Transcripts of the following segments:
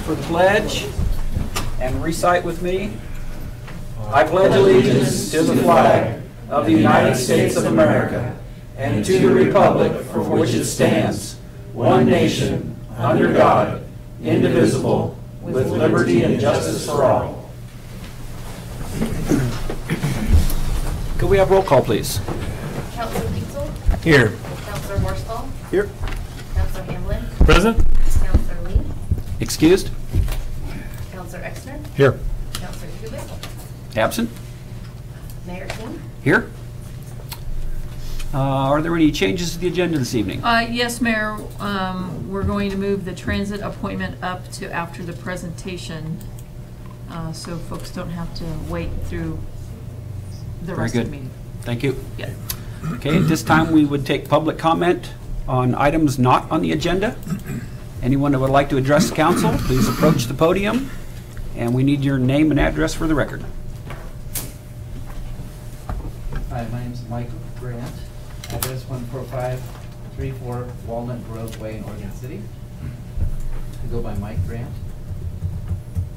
for the pledge and recite with me. I pledge allegiance to the flag of the United States of America and to the republic for which it stands, one nation, under God, indivisible, with liberty and justice for all. Could we have roll call, please? Councilor Dietzel. Here. Councilor Horsfall. Here. Councilor Hamblin. Present. Councilor Lee. Excused? Councilor Exner. Here. Councilor Kubik. Absent? Mayor King. Here. Are there any changes to the agenda this evening? Yes, Mayor. We're going to move the transit appointment up to after the presentation, so folks don't have to wait through the rest of the meeting. Thank you. Yeah. Okay, at this time we would take public comment on items not on the agenda. Anyone that would like to address the council, please approach the podium, and we need your name and address for the record. Hi, my name is Michael Grant. Address 14534 Walnut Grove Way in Oregon City. I go by Mike Grant.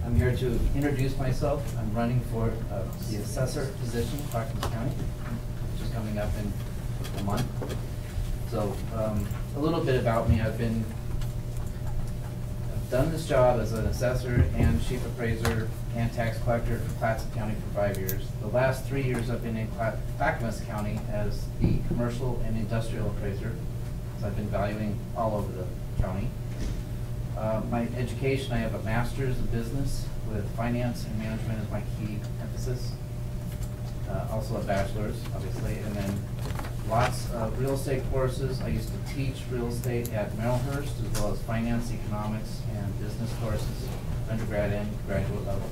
I'm here to introduce myself. I'm running for the assessor position in Clackamas County, which is coming up in a month. So a little bit about me. I've done this job as an assessor and chief appraiser and tax collector for Clackamas County for 5 years. The last 3 years I've been in Clackamas County as the commercial and industrial appraiser. So I've been valuing all over the county. My education, I have a master's in business with finance and management as my key emphasis. Also a bachelor's, obviously, and then lots of real estate courses. I used to teach real estate at Merrillhurst, as well as finance, economics, and business courses, undergrad and graduate level.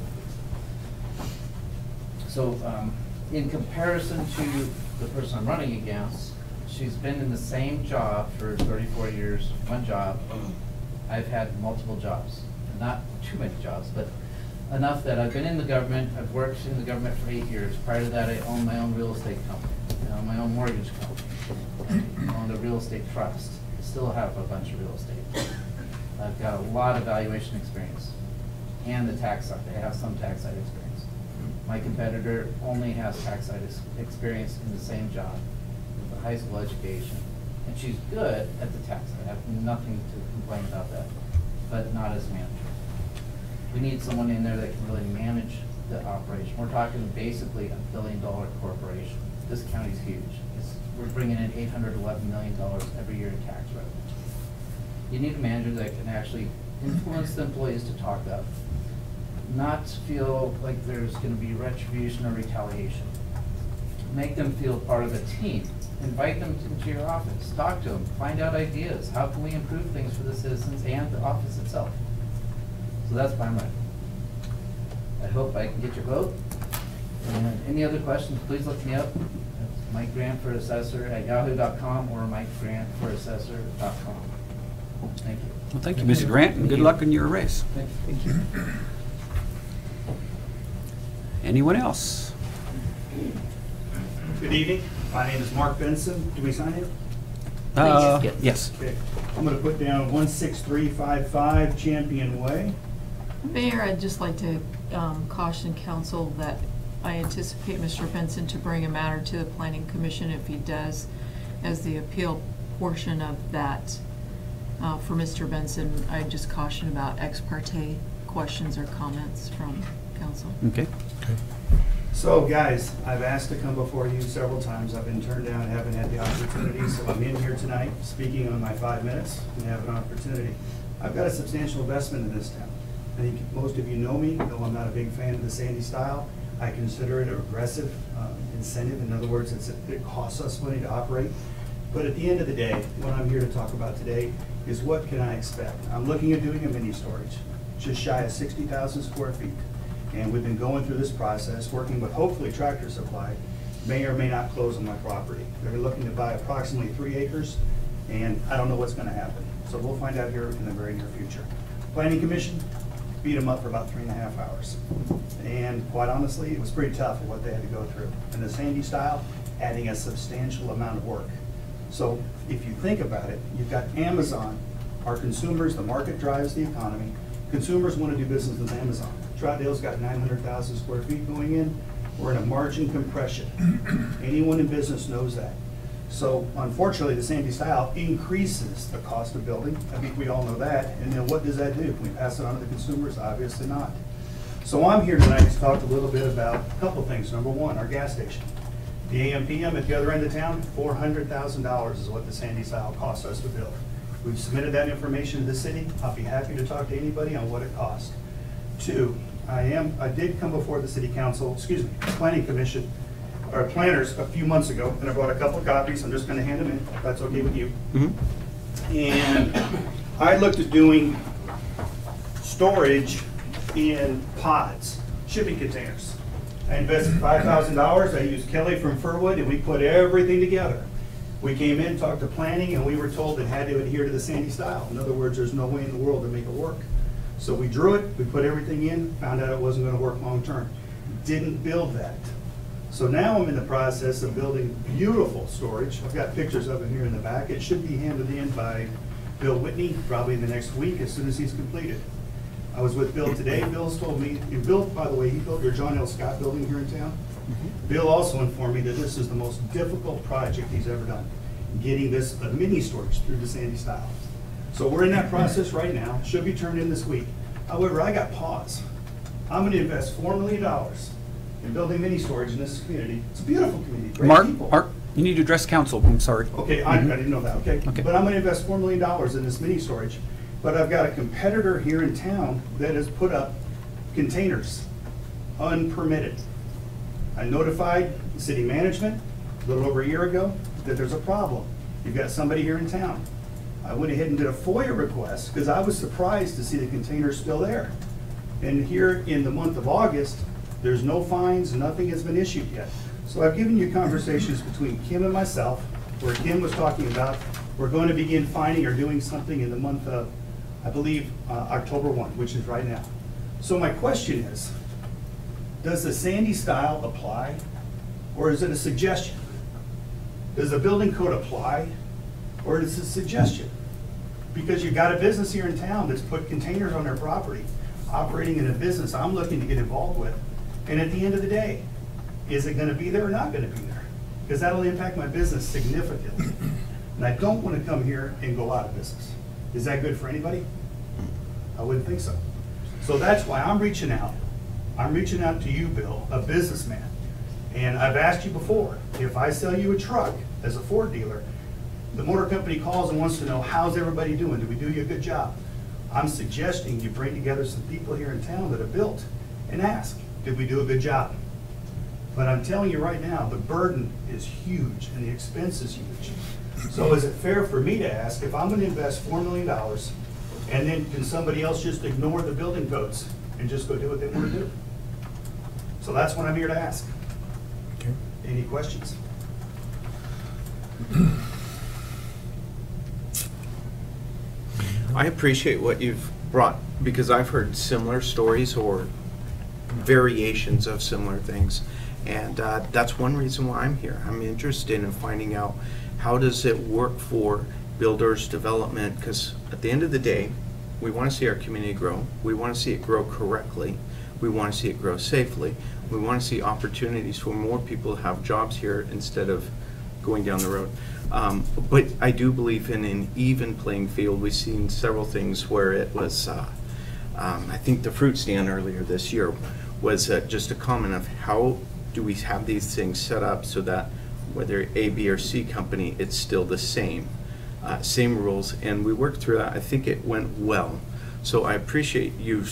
So in comparison to the person I'm running against, she's been in the same job for 34 years, one job. I've had multiple jobs, not too many jobs, but enough that I've been in the government. I've worked in the government for 8 years. Prior to that, I owned my own real estate company, my own mortgage company, I owned a real estate trust. I still have a bunch of real estate. I've got a lot of valuation experience and the tax side. I have some tax side experience. My competitor only has tax side experience in the same job with a high school education. And she's good at the tax side. I have nothing to complain about that, but not as a manager. We need someone in there that can really manage the operation. We're talking basically $1 billion corporation. This county's huge. We're bringing in $811 million every year in tax revenue. You need a manager that can actually influence the employees to talk up, not feel like there's going to be retribution or retaliation. Make them feel part of the team. Invite them into your office, talk to them, find out ideas. How can we improve things for the citizens and the office itself? So that's why I'm running. I hope I can get your vote. And any other questions, please look me up. It's Mike Grant for Assessor at yahoo.com or MikeGrantForAssessor.com. Thank you. Well, thank you, Mr. Grant, and good luck in your race. Thank you. Anyone else? Good evening. My name is Mark Benson. Do we sign here? Yes. Okay. I'm going to put down 16355 Champion Way. Mayor, I'd just like to caution council that I anticipate Mr. Benson to bring a matter to the Planning Commission. If he does, as the appeal portion of that, for Mr. Benson, I just caution about ex parte questions or comments from council. Okay. So guys, I've asked to come before you several times. I've been turned down, haven't had the opportunity, so I'm in here tonight speaking on my 5 minutes and have an opportunity. I've got a substantial investment in this town. I think most of you know me, though I'm not a big fan of the Sandy style. I consider it a regressive incentive. In other words, it costs us money to operate. But at the end of the day, what I'm here to talk about today is what can I expect? I'm looking at doing a mini storage, just shy of 60,000 square feet. And we've been going through this process, working with hopefully Tractor Supply, may or may not close on my property. They're looking to buy approximately 3 acres, and I don't know what's going to happen. So we'll find out here in the very near future. Planning Commission beat them up for about 3.5 hours. And quite honestly, it was pretty tough for what they had to go through. And the Sandy style, adding a substantial amount of work. So if you think about it, you've got Amazon, our consumers, the market drives the economy, Consumers want to do business with Amazon. Troutdale's got 900,000 square feet going in. We're in a margin compression. Anyone in business knows that. So unfortunately, the Sandy Style increases the cost of building. I think we all know that. And then what does that do? Can we pass it on to the consumers? Obviously not. So I'm here tonight to talk a little bit about a couple of things. Number one, our gas station. The AM/PM at the other end of town, $400,000 is what the Sandy Style costs us to build. We've submitted that information to the city. I'll be happy to talk to anybody on what it costs. Two, I did come before the city council, planning commission, or planners a few months ago, and I brought a couple of copies. I'm just gonna hand them in, if that's okay with you. And I looked at doing storage in pods, shipping containers. I invested $5,000. I used Kelly from Furwood, and we put everything together. We came in, talked to planning, and we were told it had to adhere to the Sandy Style. In other words, there's no way in the world to make it work. So we drew it, we put everything in, found out it wasn't gonna work long-term. Didn't build that. So now I'm in the process of building beautiful storage. I've got pictures of it here in the back. It should be handed in by Bill Whitney, probably in the next week, as soon as he's completed. I was with Bill today. Bill's told me, and Bill, by the way, he built your John L. Scott building here in town. Bill also informed me that this is the most difficult project he's ever done, getting this mini storage through the Sandy Style. So we're in that process right now. Should be turned in this week. However, I got pause. I'm going to invest $4 million in building mini storage in this community. It's a beautiful community, great people. Mark, you need to address council. I'm sorry. Okay, I didn't know that, okay. Okay. But I'm gonna invest $4 million in this mini storage. But I've got a competitor here in town that has put up containers, unpermitted. I notified city management a little over a year ago that there's a problem. You've got somebody here in town. I went ahead and did a FOIA request because I was surprised to see the containers still there. And here in the month of August, there's no fines, nothing has been issued yet. So I've given you conversations between Kim and myself, where Kim was talking about, we're going to begin fining or doing something in the month of, I believe, October 1, which is right now. So my question is, does the Sandy Style apply, or is it a suggestion? Does the building code apply, or is it a suggestion? Because you've got a business here in town that's put containers on their property, operating in a business I'm looking to get involved with. And at the end of the day, is it gonna be there or not gonna be there? Because that'll impact my business significantly. And I don't wanna come here and go out of business. Is that good for anybody? I wouldn't think so. So that's why I'm reaching out. I'm reaching out to you, Bill, a businessman. And I've asked you before, if I sell you a truck as a Ford dealer, the motor company calls and wants to know, how's everybody doing? Did we do you a good job? I'm suggesting you bring together some people here in town that have built and ask, did we do a good job? But I'm telling you right now, the burden is huge and the expense is huge. So is it fair for me to ask, if I'm gonna invest $4 million, and then can somebody else just ignore the building codes and just go do what they wanna do? So that's what I'm here to ask. Okay. Any questions? I appreciate what you've brought, because I've heard similar stories or variations of similar things. And that's one reason why I'm here. I'm interested in finding out, how does it work for builders development? Because at the end of the day, we want to see our community grow. We want to see it grow correctly. We want to see it grow safely. We want to see opportunities for more people to have jobs here instead of going down the road. But I do believe in an even playing field. We've seen several things where it was, I think the fruit stand earlier this year was just a comment of how do we have these things set up so that whether A, B, or C company, it's still the same rules. And we worked through that. I think it went well. So I appreciate you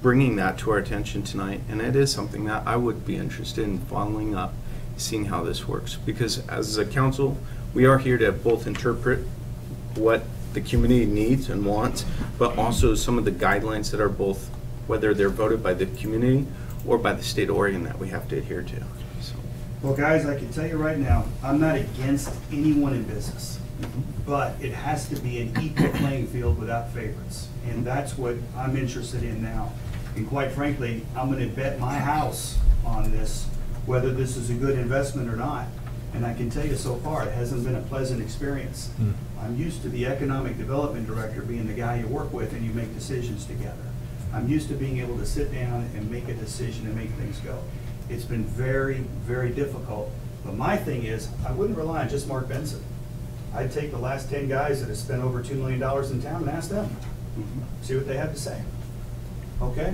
bringing that to our attention tonight. And it is something that I would be interested in following up, seeing how this works. Because as a council, we are here to both interpret what the community needs and wants, but also some of the guidelines that are both, whether they're voted by the community or by the state of Oregon, that we have to adhere to. So. Well, guys, I can tell you right now, I'm not against anyone in business, but it has to be an equal playing field without favorites. And that's what I'm interested in now. And quite frankly, I'm gonna bet my house on this, whether this is a good investment or not. And I can tell you so far, it hasn't been a pleasant experience. I'm used to the economic development director being the guy you work with and you make decisions together. I'm used to being able to sit down and make a decision and make things go. It's been very, very difficult. But my thing is, I wouldn't rely on just Mark Benson. I'd take the last 10 guys that have spent over $2 million in town and ask them, see what they have to say. Okay?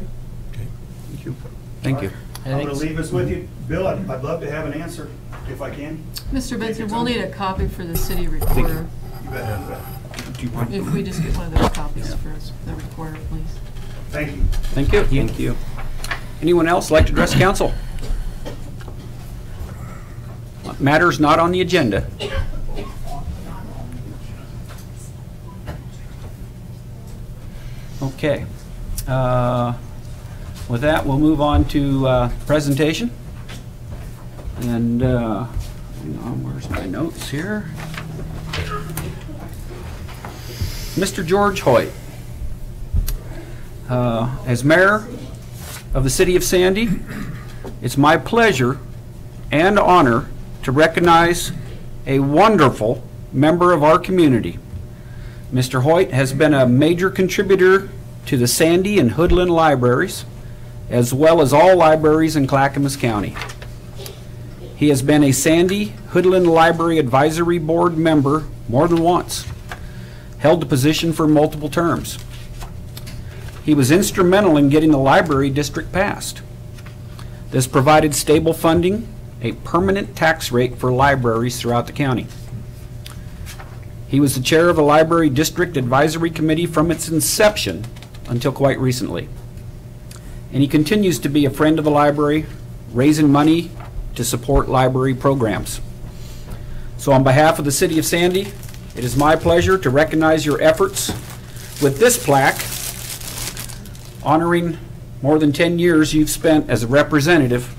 Thank you. Thank you. I'm going to leave this with you. Bill, I'd love to have an answer if I can. Mr. Benson, we'll need a copy for the city recorder. You bet. Do you want? If we just get one of those copies for the recorder, please. Thank you. Thank you. Thank you. Anyone else like to address council? Matters not on the agenda. Okay. With that, we'll move on to presentation. And hang on, where's my notes here? Mr. George Hoyt. As mayor of the city of Sandy, it's my pleasure and honor to recognize a wonderful member of our community. Mr. Hoyt has been a major contributor to the Sandy and Hoodland libraries, as well as all libraries in Clackamas County. He has been a Sandy Hoodland Library Advisory Board member more than once, held the position for multiple terms. He was instrumental in getting the library district passed. This provided stable funding, a permanent tax rate for libraries throughout the county. He was the chair of the Library District Advisory Committee from its inception until quite recently. And he continues to be a friend of the library, raising money to support library programs. So on behalf of the City of Sandy, it is my pleasure to recognize your efforts with this plaque honoring more than 10 years you've spent as a representative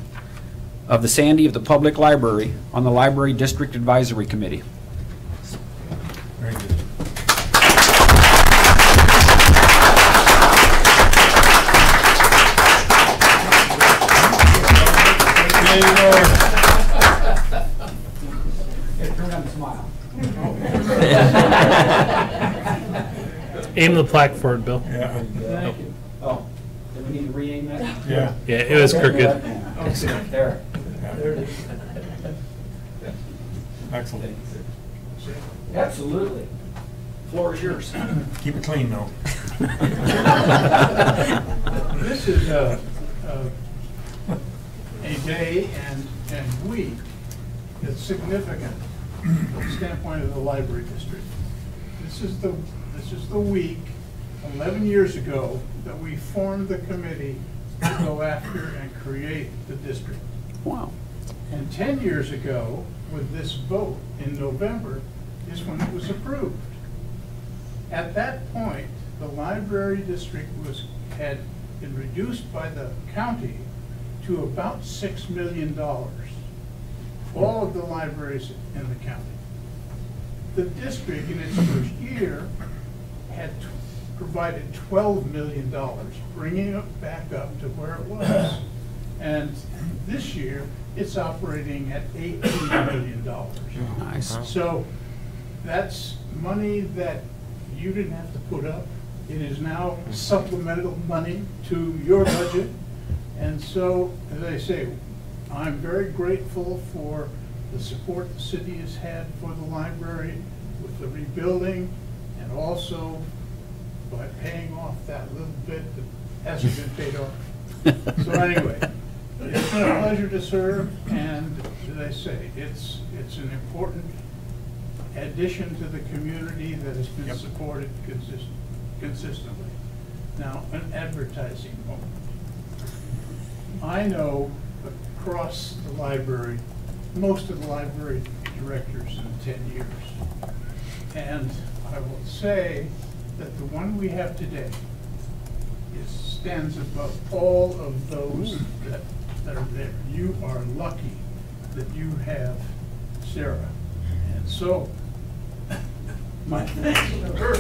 of the Sandy of the Public Library on the Library District Advisory Committee. Very good. Aim the plaque forward, Bill. Yeah. Thank you. Oh, do we need to re-aim that? Yeah. Yeah, it was crooked. There. There it is. Excellent. Absolutely. Floor is yours. Keep it clean, though. This is a day and week that's significant from the standpoint of the library district. This is the week, 11 years ago, that we formed the committee to go after and create the district. Wow. And 10 years ago, with this vote in November, is when it was approved. At that point, the library district had been reduced by the county to about $6 million. All of the libraries in the county. The district, in its first year, had provided $12 million, bringing it back up to where it was. And this year, it's operating at $18 million. Nice. So that's money that you didn't have to put up. It is now supplemental money to your budget. And so, as I say, I'm very grateful for the support the city has had for the library with the rebuilding and also by paying off that little bit that hasn't been paid off. So anyway, it's been a pleasure to serve, and as I say, it's an important addition to the community that has been supported consistently. Now, an advertising moment. I know across the library, most of the library directors in 10 years. And I will say that the one we have today stands above all of those that are there. You are lucky that you have Sarah. And so, my thanks to her.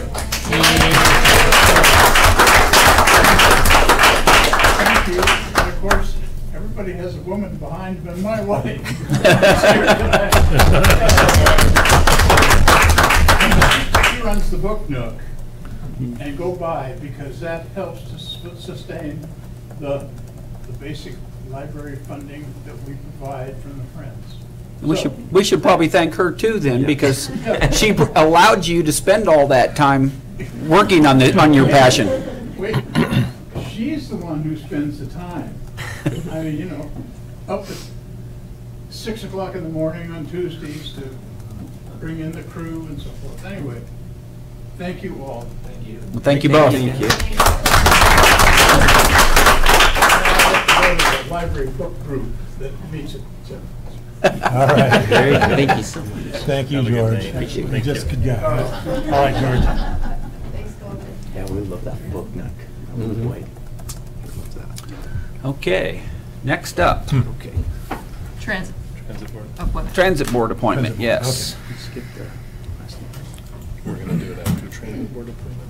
Thank you. And of course, everybody has a woman behind them, my wife. She runs the Book Nook. and go by, because that helps to sustain the basic library funding that we provide from the Friends. We should probably thank her too then, because she allowed you to spend all that time working on your passion. Wait, she's the one who spends the time. I mean, you know, up at 6 o'clock in the morning on Tuesdays to bring in the crew and so forth. Anyway, thank you all. Thank you. Well, thank you both. Thank you. The library book group that meets at 7. All right. Very good. Thank you so much. Thank you, George. Appreciate it. Just good job. All right, George. Thanks, Colvin. Yeah, we love that book, Nick. Boy. Okay, next up, Okay. Transit Transit board. appointment. Transit Board appointment, Transit board, yes. Skip there. We're gonna do it after transit board appointment.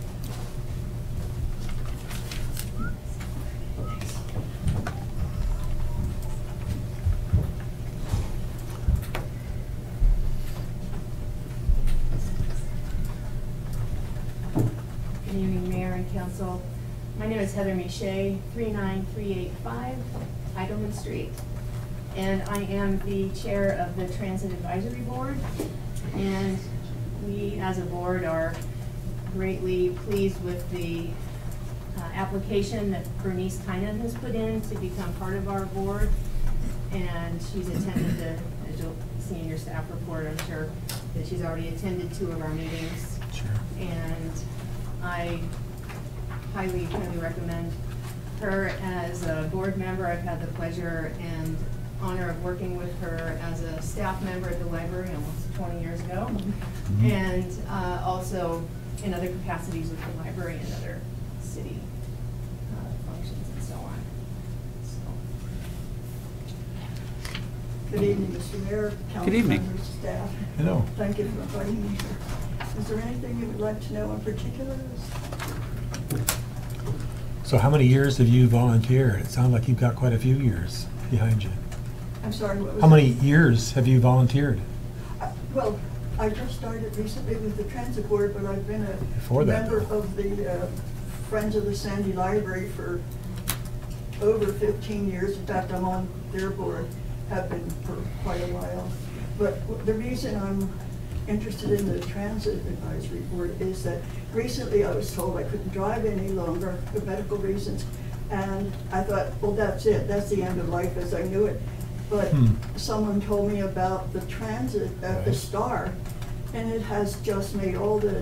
Good evening, Mayor and Council. My name is Heather Miche, 39385 Heidelman Street. And I am the chair of the Transit Advisory Board. And we, as a board, are greatly pleased with the application that Bernice Tynan has put in to become part of our board. And she's attended the, as you'll see in your staff report, I'm sure, that she's already attended 2 of our meetings. Sure. And I highly recommend her as a board member. I've had the pleasure and honor of working with her as a staff member at the library almost 20 years ago, and also in other capacities with the library and other city functions and so on. So. Good evening, Mr. Mayor, council Good evening. members, staff. Hello. Thank you for inviting me here. Is there anything you would like to know in particular? So how many years have you volunteered? It sounds like you've got quite a few years behind you. I'm sorry, what was How many that? years have you volunteered? Well, I just started recently with the transit board, but I've been Before a that, member though. of the Friends of the Sandy Library for over 15 years. In fact, I'm on their board, have been for quite a while. But the reason I'm interested in the Transit Advisory Board is that recently I was told I couldn't drive any longer for medical reasons. And I thought, well, that's it. That's the end of life as I knew it. But someone told me about the transit at the Right. Star, and it has just made all the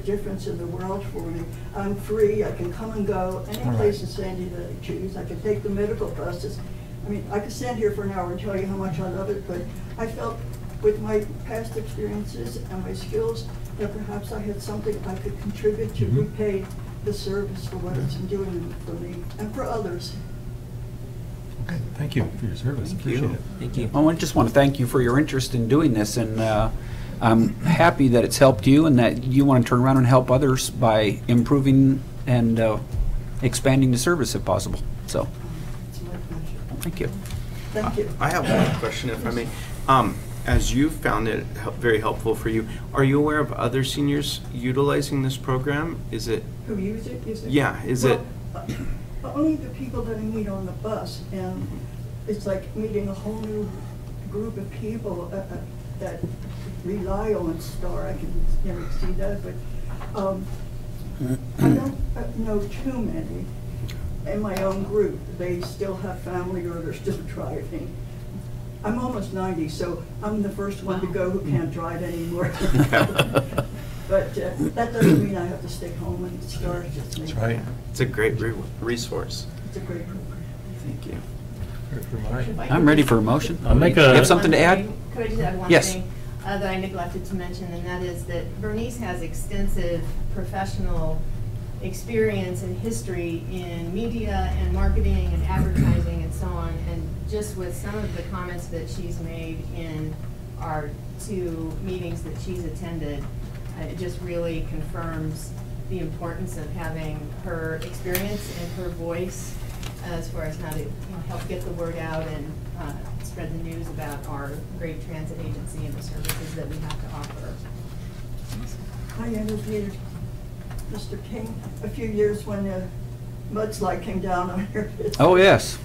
difference in the world for me. I'm free. I can come and go any All place right. in Sandy that I choose. I can take the medical buses. I mean, I could stand here for an hour and tell you how much I love it, but I felt with my past experiences and my skills that perhaps I had something I could contribute to repay the service for what it's been doing for me and for others. Okay, thank you for your service. Appreciate it. Thank you. I just want to thank you for your interest in doing this, and I'm happy that it's helped you and that you want to turn around and help others by improving and expanding the service if possible. So, It's my pleasure. thank you. Thank you. I have one question, if I may. As you found it very helpful for you, are you aware of other seniors utilizing this program? Is it, Who use it? Is it? yeah, is Well, it? Only the people that I meet on the bus, and it's like meeting a whole new group of people that rely on Star. I can never see that, but I don't know too many in my own group. They still have family or they're still driving. I'm almost 90, so I'm the first one to go who can't drive anymore. But that doesn't mean I have to stay home and Star just That's makes right. it. It's a great resource. It's a great program. Thank you. If I I'm could ready just- for a motion. I'll make You a- have something to add? Could I just add one Yes. thing that I neglected to mention, and that is that Bernice has extensive professional experience and history in media and marketing and advertising and so on. And just with some of the comments that she's made in our 2 meetings that she's attended, it just really confirms the importance of having her experience and her voice as far as how to help get the word out and spread the news about our great transit agency and the services that we have to offer. I interviewed Mr. King, a few years when the mudslide came down on your. Oh, yes.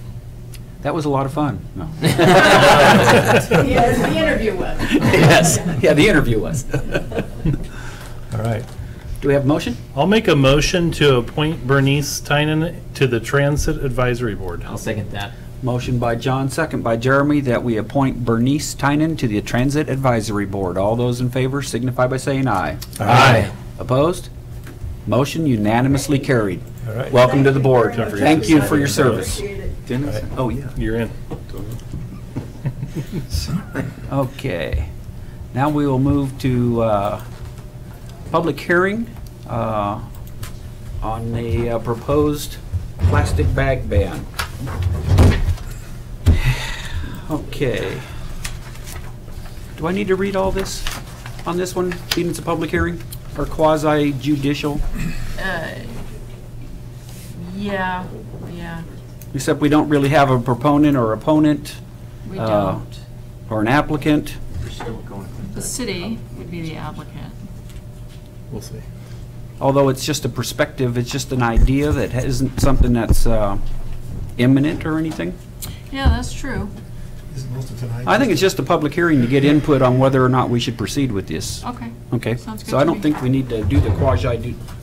That was a lot of fun. No. Yes, the interview was. Yes, yeah, the interview was. All right. Do we have a motion? I'll make a motion to appoint Bernice Tynan to the Transit Advisory Board. I'll second that. Motion by John, second by Jeremy, that we appoint Bernice Tynan to the Transit Advisory Board. All those in favor signify by saying aye. Aye. Opposed? Motion unanimously carried. All right. Welcome to the board. Thank you very much. Thank you for your service. Appreciate it. Dennis? Oh, yeah. You're in. Okay. Now we will move to public hearing on the proposed plastic bag ban. Okay. Do I need to read all this on this one, being it's a public hearing or quasi judicial? Yeah. Except we don't really have a proponent or opponent. We don't. Or an applicant. The city would be the applicant. We'll see. Although it's just a perspective, it's just an idea that isn't something that's imminent or anything. Yeah, that's true. Isn't most of tonight? I think it's just a public hearing to get input on whether or not we should proceed with this. Okay. Okay? Sounds good So I to don't me. think we need to do the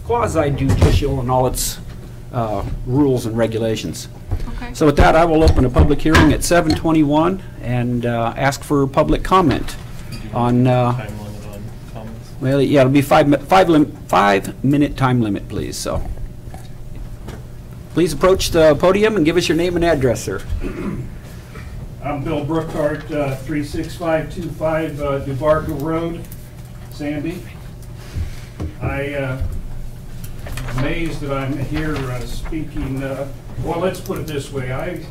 quasi-judicial and all its rules and regulations. Okay. So with that, I will open a public hearing at 7:21 and ask for public comment on, Time limit on comments. well, yeah, it'll be 5-minute time limit, please, so. Please approach the podium and give us your name and address, sir. I'm Bill Brookhart, 36525 Dubarca Road, Sandy. I'm amazed that I'm here speaking, well, let's put it this way.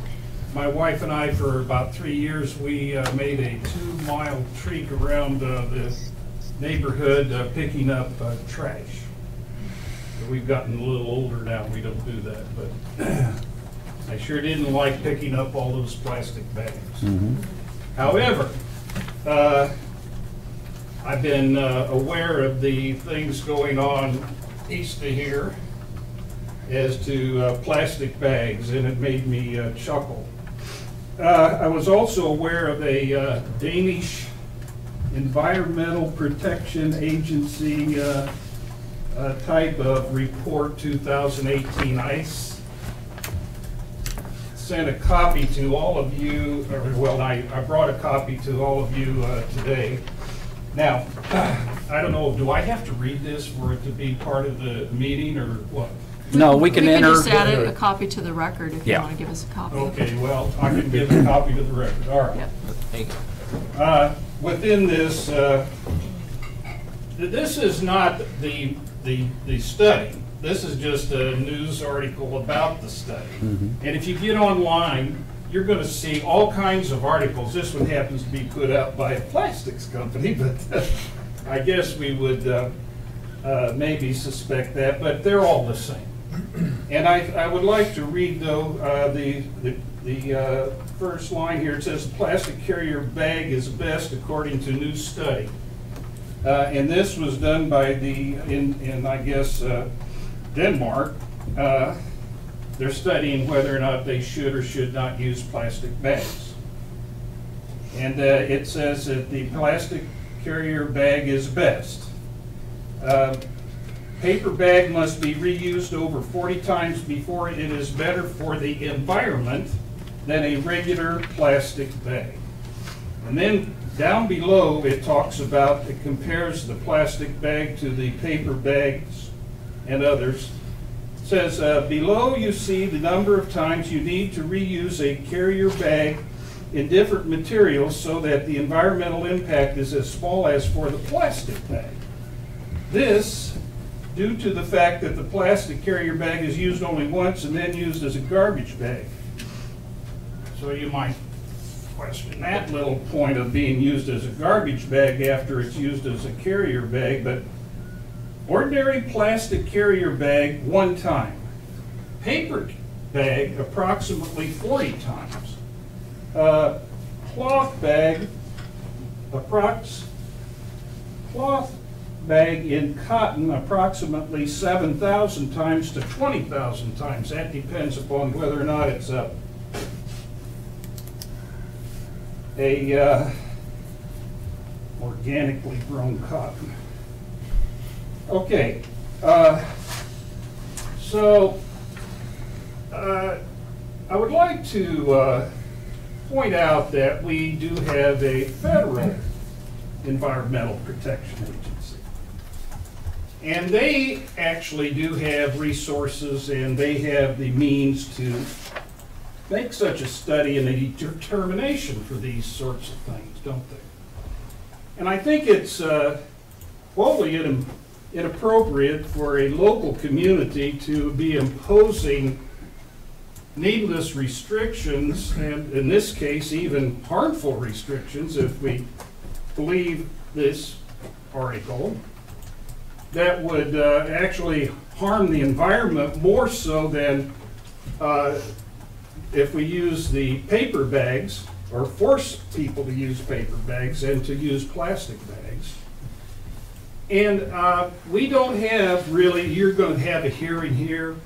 My wife and I, for about 3 years, we made a 2-mile trek around the neighborhood picking up trash. We've gotten a little older now, we don't do that, but I sure didn't like picking up all those plastic bags. However, I've been aware of the things going on east of here as to plastic bags, and it made me chuckle. I was also aware of a Danish Environmental Protection Agency type of report 2018. I sent a copy to all of you, or, well, I brought a copy to all of you today. Now, I don't know, do I have to read this for it to be part of the meeting, or what? No, we can enter. just add a copy to the record if you Yeah. want to give us a copy. Okay, well, I can give a copy to the record, all right. Yep. Thank you. Within this, this is not the study. This is just a news article about the study. And if you get online, you're going to see all kinds of articles. This one happens to be put out by a plastics company, but I guess we would maybe suspect that, but they're all the same. And I would like to read, though, the first line here. It says, plastic carrier bag is best according to new study. And this was done by in I guess, Denmark. They're studying whether or not they should or should not use plastic bags. And it says that the plastic carrier bag is best. Paper bag must be reused over 40 times before it is better for the environment than a regular plastic bag. And then down below it talks about, it compares the plastic bag to the paper bags and others. It says, below you see the number of times you need to reuse a carrier bag in different materials so that the environmental impact is as small as for the plastic bag. This, due to the fact that the plastic carrier bag is used only once and then used as a garbage bag. So you might question that little point of being used as a garbage bag after it's used as a carrier bag, but ordinary plastic carrier bag 1 time. Paper bag approximately 40 times. Cloth bag, cloth bag in cotton approximately 7,000 times to 20,000 times. That depends upon whether or not it's a organically grown cotton. Okay, so I would like to point out that we do have a federal environmental protection agency. And they actually do have resources and they have the means to make such a study and a determination for these sorts of things, don't they? And I think it's wholly inappropriate for a local community to be imposing needless restrictions, and in this case even harmful restrictions, if we believe this article, that would actually harm the environment more so than if we use the paper bags or force people to use paper bags and to use plastic bags. And we don't have really, you're going to have a hearing here,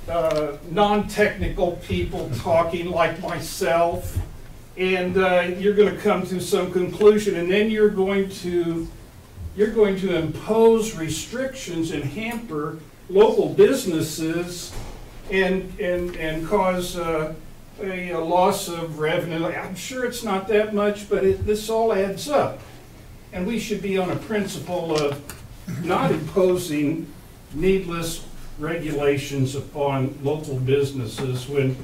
non-technical people talking like myself, and you're going to come to some conclusion, and then you're going to impose restrictions and hamper local businesses and cause a loss of revenue. I'm sure it's not that much, but this all adds up. And we should be on a principle of not imposing needless regulations upon local businesses when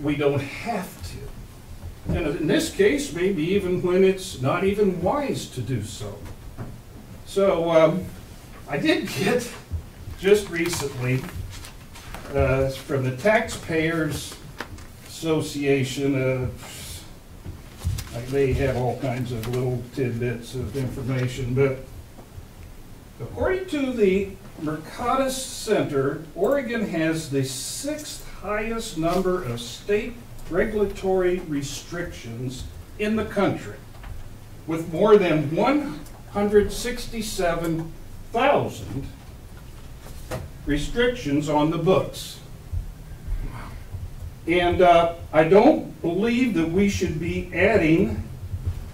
we don't have to. And in this case, maybe even when it's not even wise to do so. So I did get just recently from the Taxpayers Association, they have all kinds of little tidbits of information, but according to the Mercatus Center, Oregon has the 6th highest number of state regulatory restrictions in the country, with more than 167,000 restrictions on the books. And I don't believe that we should be adding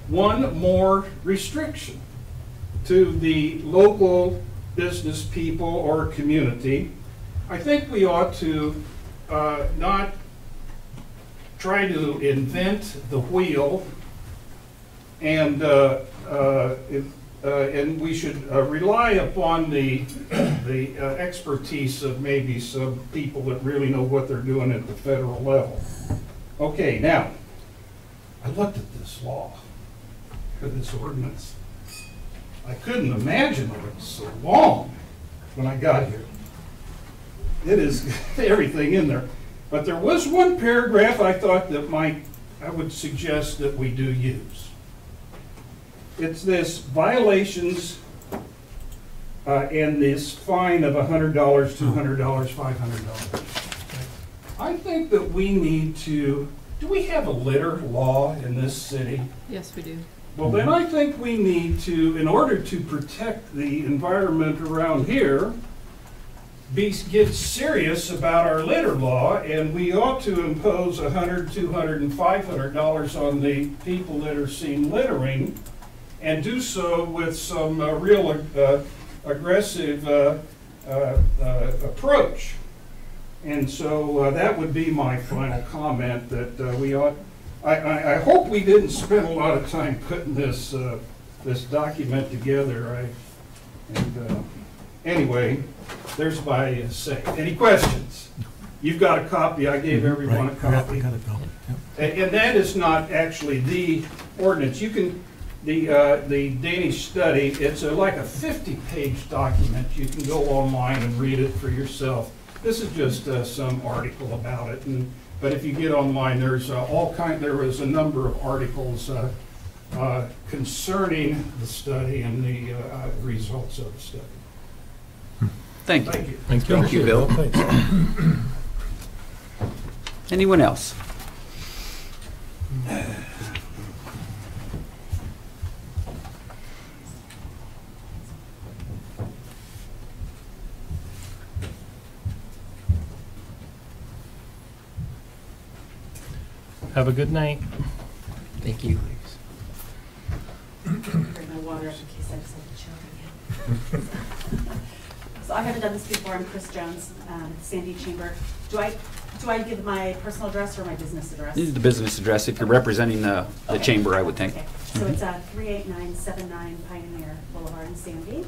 one more restriction to the local business people or community. I think we ought to not try to invent the wheel, and we should rely upon the expertise of maybe some people that really know what they're doing at the federal level. Okay, now, I looked at this law, or this ordinance. I couldn't imagine it was so long when I got here. It is everything in there. But there was one paragraph I thought that I would suggest that we do use. It's this violations and this fine of $100, $200, $500. I think that we need to, do we have a litter law in this city? Yes, we do. Well, then I think we need to, in order to protect the environment around here, get serious about our litter law, and we ought to impose $100, $200, and $500 on the people that are seen littering, and do so with some real aggressive approach. And so that would be my final comment, that we ought, I hope we didn't spend a lot of time putting this this document together. Anyway, there's my say. Any questions? You've got a copy. I gave everyone a copy. Got it, Bill. Yep. And that is not actually the ordinance. You can, the Danish study, it's like a 50-page document. You can go online and read it for yourself. This is just some article about it. But if you get online, there's there was a number of articles concerning the study and the results of the study. Thank you. Thank you. Thank you, Bill. Thanks. Anyone else? Have a good night. Thank you. Bring my water up in case I just have to choke again. So I haven't done this before. I'm Chris Jones, Sandy Chamber. Do I give my personal address or my business address? This is the business address, if you're representing the chamber, I would think. Okay. So it's 38979 Pioneer Boulevard in Sandy.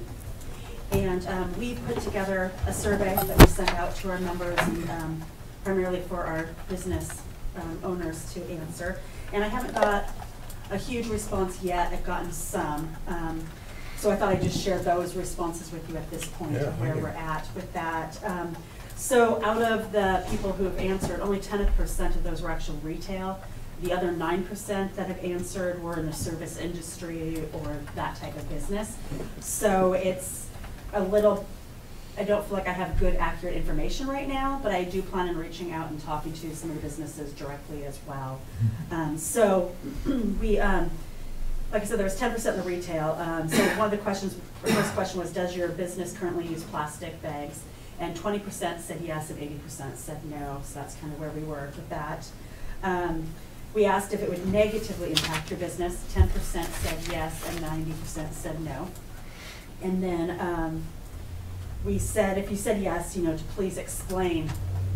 And we put together a survey that we sent out to our members, and, primarily for our business owners to answer. And I haven't got a huge response yet. I've gotten some. So I thought I'd just share those responses with you at this point, of where we're at with that. So out of the people who have answered, only 10% of those were actual retail. The other 9% that have answered were in the service industry or that type of business. So it's a little, I don't feel like I have good, accurate information right now, but I do plan on reaching out and talking to some of the businesses directly as well. So we, like I said, there was 10% in the retail. So one of the questions, the first question was, does your business currently use plastic bags? And 20% said yes and 80% said no. So that's kind of where we were with that. We asked if it would negatively impact your business. 10% said yes and 90% said no. And then we said, if you said yes, to please explain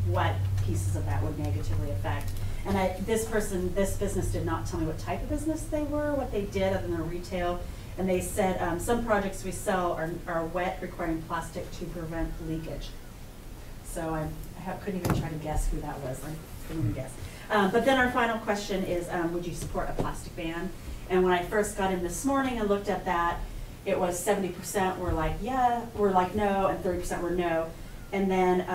what pieces of that would negatively affect. And this business did not tell me what type of business they were, what they did other than retail. And they said some projects we sell are wet, requiring plastic to prevent leakage. So I couldn't even try to guess who that was. I couldn't even guess. But then our final question is, would you support a plastic ban? And when I first got in this morning and looked at that, it was 70% were like yeah, were like no, and 30% were no. And then,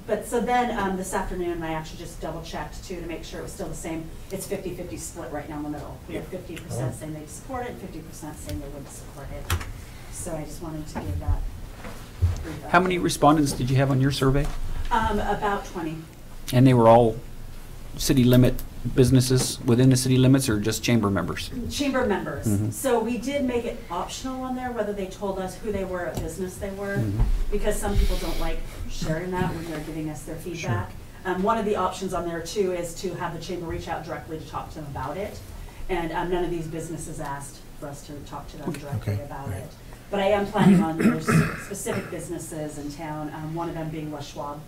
But so then this afternoon, I actually just double checked too to make sure it was still the same. It's 50-50 split right now in the middle. We have 50% saying they support it, and 50% saying they wouldn't support it. So I just wanted to give that brief update. How many respondents did you have on your survey? About 20. And they were all city limit businesses within the city limits, or just chamber members? Chamber members. Mhm. So we did make it optional on there, whether they told us who they were, what business they were, Mhm. because some people don't like sharing that when they're giving us their feedback. One of the options on there too is to have the chamber reach out directly to talk to them about it. And none of these businesses asked for us to talk to them directly about it. But I am planning on there's specific businesses in town, one of them being Les Schwab,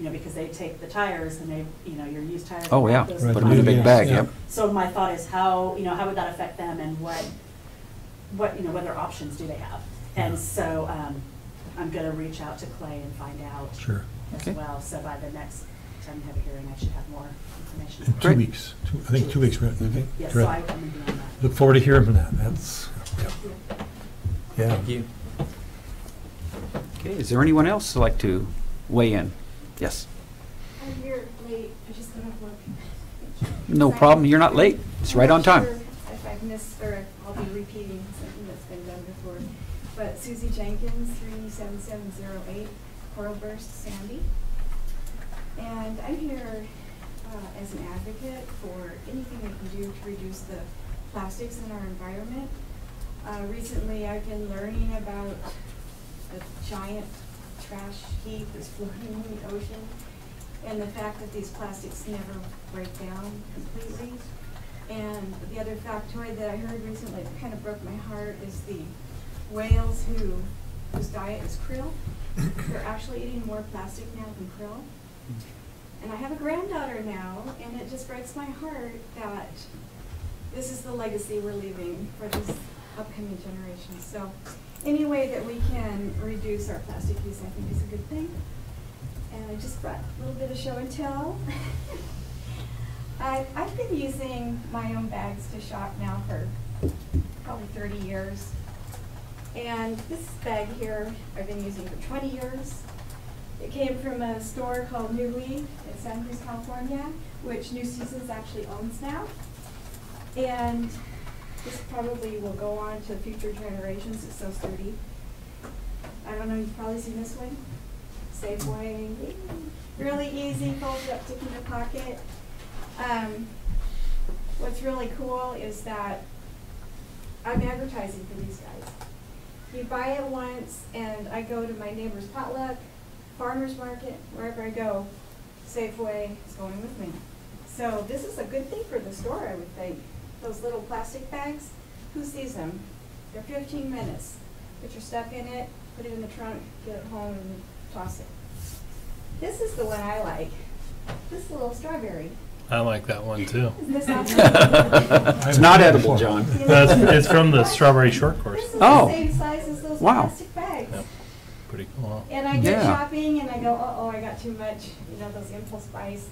because they take the tires and they, your used tires. Oh, yeah. those Put them in a big bag, yep. So my thought is how would that affect them, and what other options do they have? And so I'm going to reach out to Clay and find out as well. So by the next time we have a hearing, I should have more information. In 2 weeks. I think 2 weeks, right? Okay. Yes, Great. so I'm going to be on that. Look forward to hearing from that. That's, yeah. Thank you. Okay, is there anyone else who'd like to weigh in? Yes. I'm here late. I just got off work. No problem. You're not late. It's right on time. I'm not sure if I've missed, or I'll be repeating something that's been done before. But Susie Jenkins, 37708, Coralburst, Sandy. And I'm here as an advocate for anything we can do to reduce the plastics in our environment. Recently, I've been learning about the giant trash heap that's floating in the ocean, and the fact that these plastics never break down completely. And the other factoid that I heard recently that kind of broke my heart is the whales whose diet is krill. They're actually eating more plastic now than krill. And I have a granddaughter now, and it just breaks my heart that this is the legacy we're leaving for this upcoming generation. So any way that we can reduce our plastic use, I think, is a good thing. And I just brought a little bit of show and tell. I've been using my own bags to shop now for probably 30 years. And this bag here I've been using for 20 years. It came from a store called Nui in Santa Cruz, California, which New Seasons actually owns now. And this probably will go on to future generations. It's so sturdy. I don't know, you've probably seen this one. Safeway, really easy, folds up, stick in your pocket. What's really cool is that I'm advertising for these guys. You buy it once, and I go to my neighbor's potluck, farmer's market, wherever I go, Safeway is going with me. So this is a good thing for the store, I would think. Those little plastic bags, who sees them? They're 15 minutes. Put your stuff in it, put it in the trunk, get it home, and toss it. This is the one I like. This little strawberry. I like that one too. Isn't this awesome? It's not edible, John. It's from the Strawberry Short Course. This is Oh. the same size as those Wow. plastic bags. Yep. Pretty cool. And I get Yeah. shopping and I go, uh-oh, I got too much. You know, those impulse buys.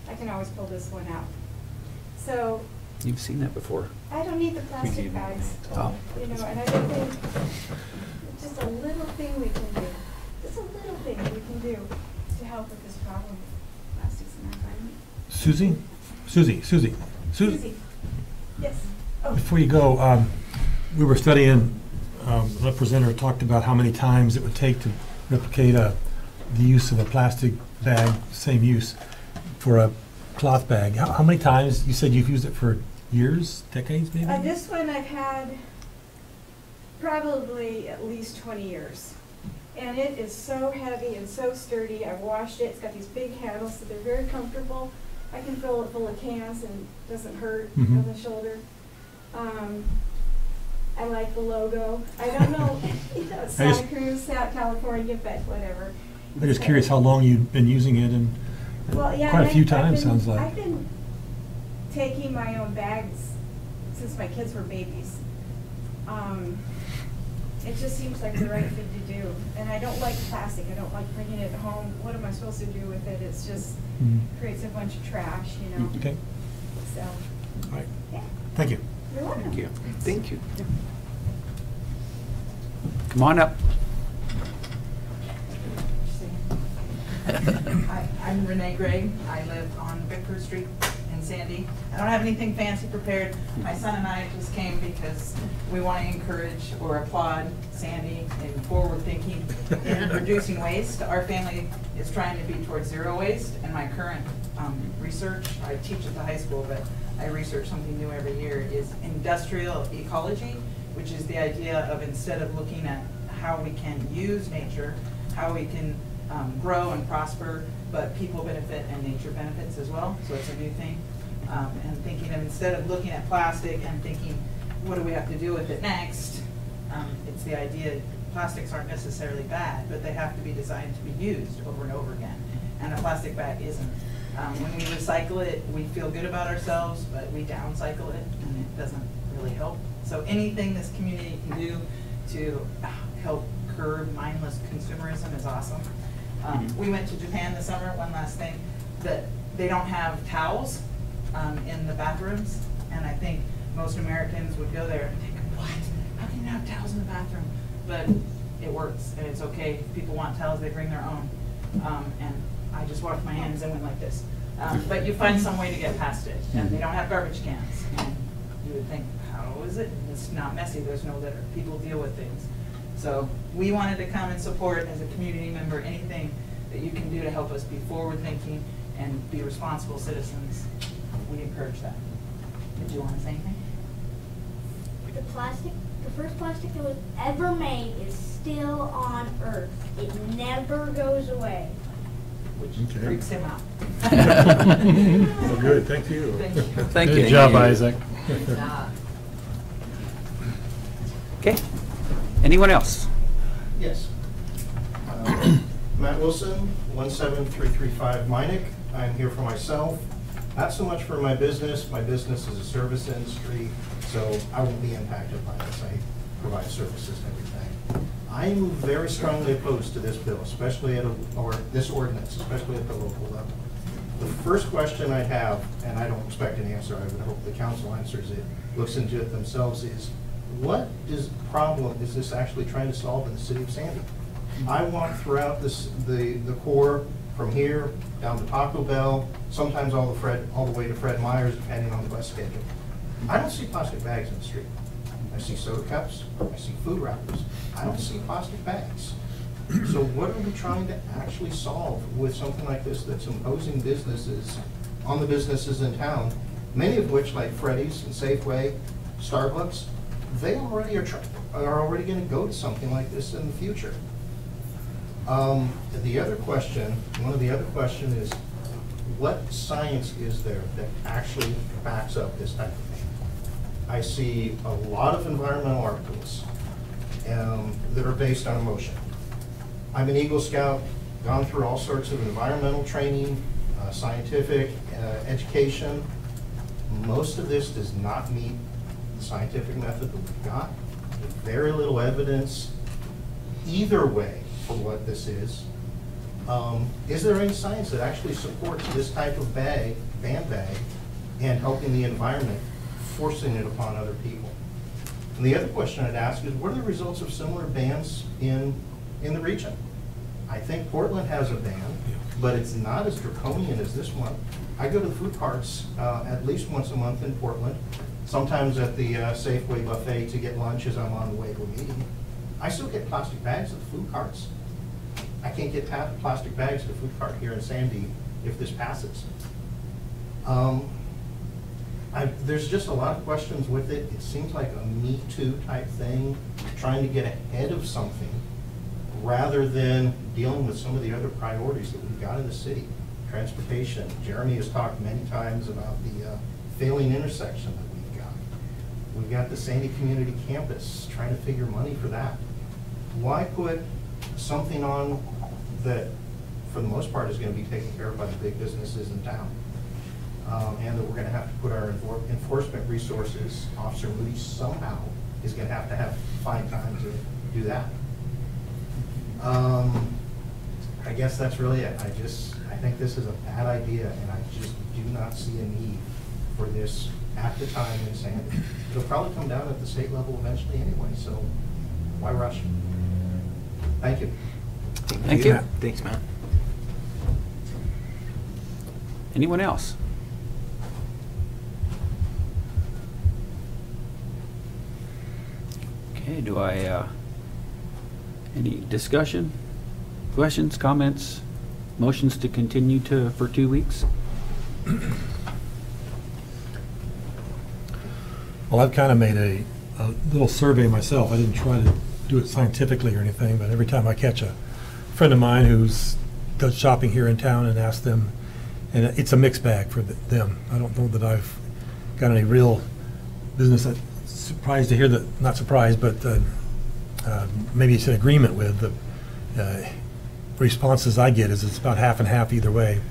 I can always pull this one out. So You've seen that before. I don't need the plastic bags. Oh. You know, and I don't think, just a little thing we can do. Just a little thing we can do to help with this problem of plastics in our environment. Susie. Susie. Yes. Oh. Before you go, we were studying, the presenter talked about how many times it would take to replicate the use of a plastic bag, same use, for a cloth bag. How many times? You said you've used it for years, decades maybe? This one I've had probably at least 20 years. And it is so heavy and so sturdy. I've washed it. It's got these big handles, so they're very comfortable. I can fill it full of cans and it doesn't hurt on the shoulder. I like the logo. I don't know, Santa Cruz, South California, but whatever. I'm just curious how long you've been using it, and Well, yeah, quite a and few I've times, been- sounds like. I've been taking my own bags since my kids were babies. It just seems like the right thing to do. And I don't like plastic. I don't like bringing it home. What am I supposed to do with it? It's just creates a bunch of trash, you know. Okay. So, All right. yeah, Thank you. you're welcome. Thank you. Thank you. Come on up. Hi, I'm Renee Gregg. I live on Bickford Street in Sandy. I don't have anything fancy prepared. My son and I just came because we want to encourage or applaud Sandy in forward thinking in reducing waste. Our family is trying to be towards zero waste, and my current research, I teach at the high school, but I research something new every year, is industrial ecology, which is the idea of, instead of looking at how we can use nature, how we can grow and prosper, but people benefit and nature benefits as well. So it's a new thing. And thinking of, instead of looking at plastic and thinking, what do we have to do with it next? It's the idea, plastics aren't necessarily bad, but they have to be designed to be used over and over again. And a plastic bag isn't. When we recycle it, we feel good about ourselves, but we downcycle it and it doesn't really help. So anything this community can do to help curb mindless consumerism is awesome. We went to Japan this summer, one last thing, that they don't have towels in the bathrooms, and I think most Americans would go there and think, what? How can you not have towels in the bathroom? But it works, and it's okay. If people want towels, they bring their own. And I just washed my hands and went like this. But you find some way to get past it, and they don't have garbage cans. And you would think, how is it? It's not messy, there's no litter. People deal with things. So we wanted to come and support, as a community member, anything that you can do to help us be forward-thinking and be responsible citizens. We encourage that. Did you want to say anything? The first plastic that was ever made is still on Earth. It never goes away. Which freaks him out. Well, good, thank you. Thank you. Thank you. Good job, Isaac. Good job. Okay. Anyone else? Yes. Matt Wilson, 17335 Minnick. I'm here for myself, not so much for my business. My business is a service industry, so I won't be impacted by this. I provide services and everything. I'm very strongly opposed to this bill, especially or this ordinance, especially at the local level. The first question I have, and I don't expect an answer, I would hope the council answers it, looks into it themselves, is what problem is this actually trying to solve in the city of Sandy? I walk throughout the core from here down to Taco Bell, sometimes all the way to Fred Meyer's, depending on the bus schedule. I don't see plastic bags in the street. I see soda cups, I see food wrappers. I don't see plastic bags. So what are we trying to actually solve with something like this that's imposing businesses on the businesses in town, many of which, like Freddy's and Safeway, Starbucks, they already are already going to go to something like this in the future. The other question, one of the other questions is, what science is there that actually backs up this type of thing? I see a lot of environmental articles that are based on emotion. I'm an Eagle Scout, gone through all sorts of environmental training, scientific education. Most of this does not meet the scientific method that we've got. There's very little evidence either way for what this is. Is there any science that actually supports this type of band bag and helping the environment, forcing it upon other people? And the other question I'd ask is, what are the results of similar bans in the region? I think Portland has a ban, but it's not as draconian as this one. I go to the food carts at least once a month in Portland, sometimes at the Safeway buffet to get lunch as I'm on the way to a meeting. I still get plastic bags at the food carts. I can't get plastic bags at the food cart here in Sandy if this passes. There's just a lot of questions with it. It seems like a Me Too type thing, trying to get ahead of something rather than dealing with some of the other priorities that we've got in the city. Transportation. Jeremy has talked many times about the failing intersection that we've got. We've got the Sandy Community Campus, trying to figure money for that. Why put something on that, for the most part, is going to be taken care of by the big businesses in town? And that we're going to have to put our enforcement resources, Officer Moody somehow is going to have find time to do that. I guess that's really it. I think this is a bad idea, and I just do not see a need for this at the time in Sandy. It'll probably come down at the state level eventually anyway, so why rush? Thank you. Thank you. Thanks, Matt. Anyone else? Okay, do I, any discussion, questions, comments, motions to continue for 2 weeks? Well, I've kind of made a little survey myself. I didn't try to do it scientifically or anything, but every time I catch a friend of mine who's does shopping here in town and ask them, and it's a mixed bag for them. I don't know that I've got any real business. Surprised to hear that, not surprised, but maybe it's an agreement with the responses I get is it's about half and half either way.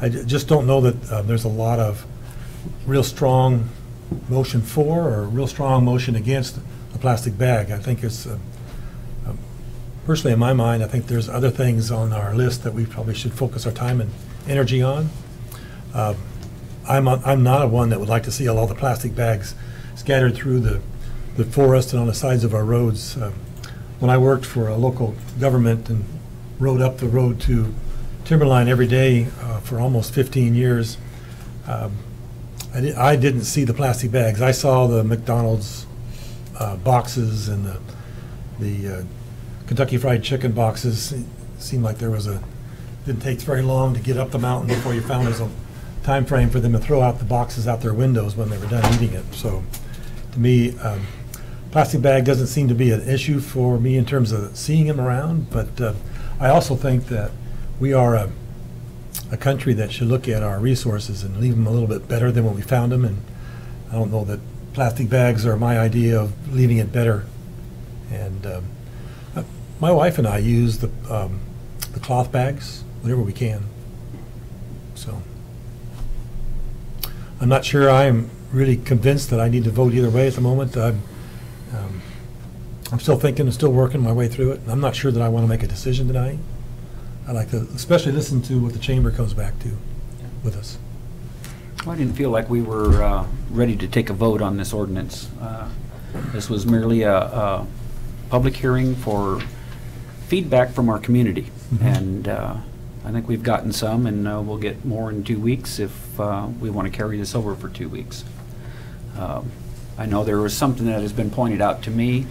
I just don't know that there's a lot of real strong motion for or real strong motion against a plastic bag. I think it's, personally in my mind, I think there's other things on our list that we probably should focus our time and energy on. I'm not a one that would like to see all the plastic bags scattered through the forest and on the sides of our roads. When I worked for a local government and rode up the road to Timberline every day for almost 15 years, I didn't see the plastic bags. I saw the McDonald's boxes and the Kentucky Fried Chicken boxes. It seemed like didn't take very long to get up the mountain before you found there's a time frame for them to throw out the boxes out their windows when they were done eating it. So to me, plastic bag doesn't seem to be an issue for me in terms of seeing them around, but I also think that we are a country that should look at our resources and leave them a little bit better than when we found them, and I don't know that plastic bags are my idea of leaving it better. And my wife and I use the cloth bags whenever we can. So I'm not sure I'm really convinced that I need to vote either way at the moment. I'm still thinking and still working my way through it. I'm not sure that I want to make a decision tonight. I'd like to especially listen to what the chamber comes back to with us. Well, I didn't feel like we were ready to take a vote on this ordinance. This was merely a public hearing for feedback from our community. Mm-hmm. And I think we've gotten some, and we'll get more in 2 weeks if we want to carry this over for 2 weeks. I know there was something that has been pointed out to me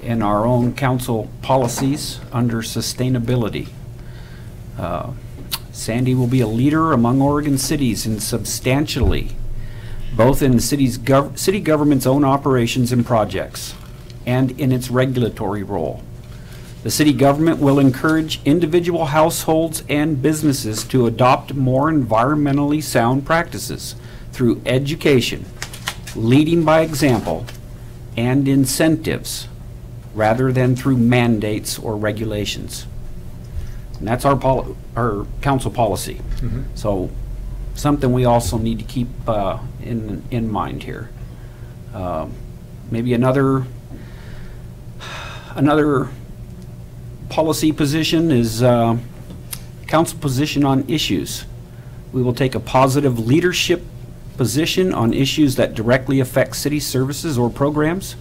in our own council policies under sustainability. Sandy will be a leader among Oregon cities in substantially, both in the city government's own operations and projects, and in its regulatory role. The city government will encourage individual households and businesses to adopt more environmentally sound practices through education, leading by example, and incentives, rather than through mandates or regulations. And that's our council policy. So something we also need to keep in mind here. Maybe another policy position is council position on issues. We will take a positive leadership position on issues that directly affect city services or programs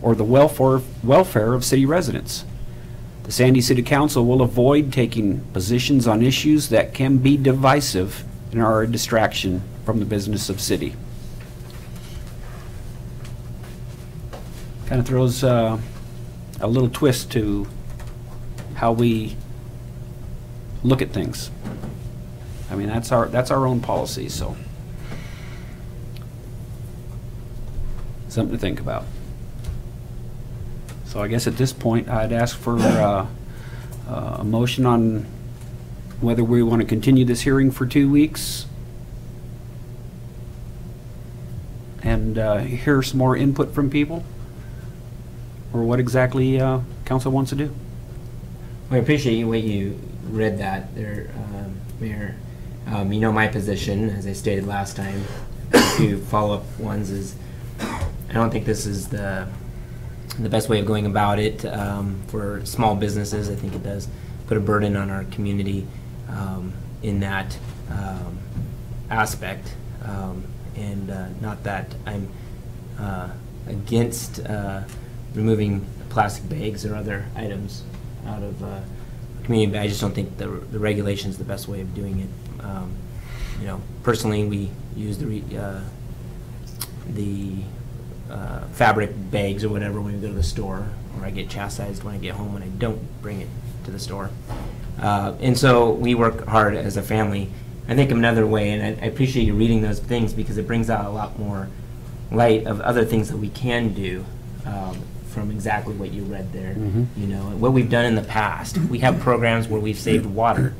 or the welfare of city residents. The Sandy City Council will avoid taking positions on issues that can be divisive and are a distraction from the business of city. Kind of throws a little twist to how we look at things. I mean, that's our own policy, so something to think about. So I guess at this point, I'd ask for a motion on whether we want to continue this hearing for 2 weeks and hear some more input from people, or what exactly council wants to do. Well, I appreciate the way you read that there, Mayor. You know my position, as I stated last time. A few follow-up ones is, I don't think this is the best way of going about it for small businesses. I think it does put a burden on our community in that aspect. And not that I'm against removing plastic bags or other items out of the community, but I just don't think the regulation is the best way of doing it. You know, personally, we use the fabric bags or whatever when we go to the store, or I get chastised when I get home when I don't bring it to the store. And so we work hard as a family. I think another way, and I appreciate you reading those things because it brings out a lot more light of other things that we can do from exactly what you read there. You know, what we've done in the past. We have programs where we've saved water.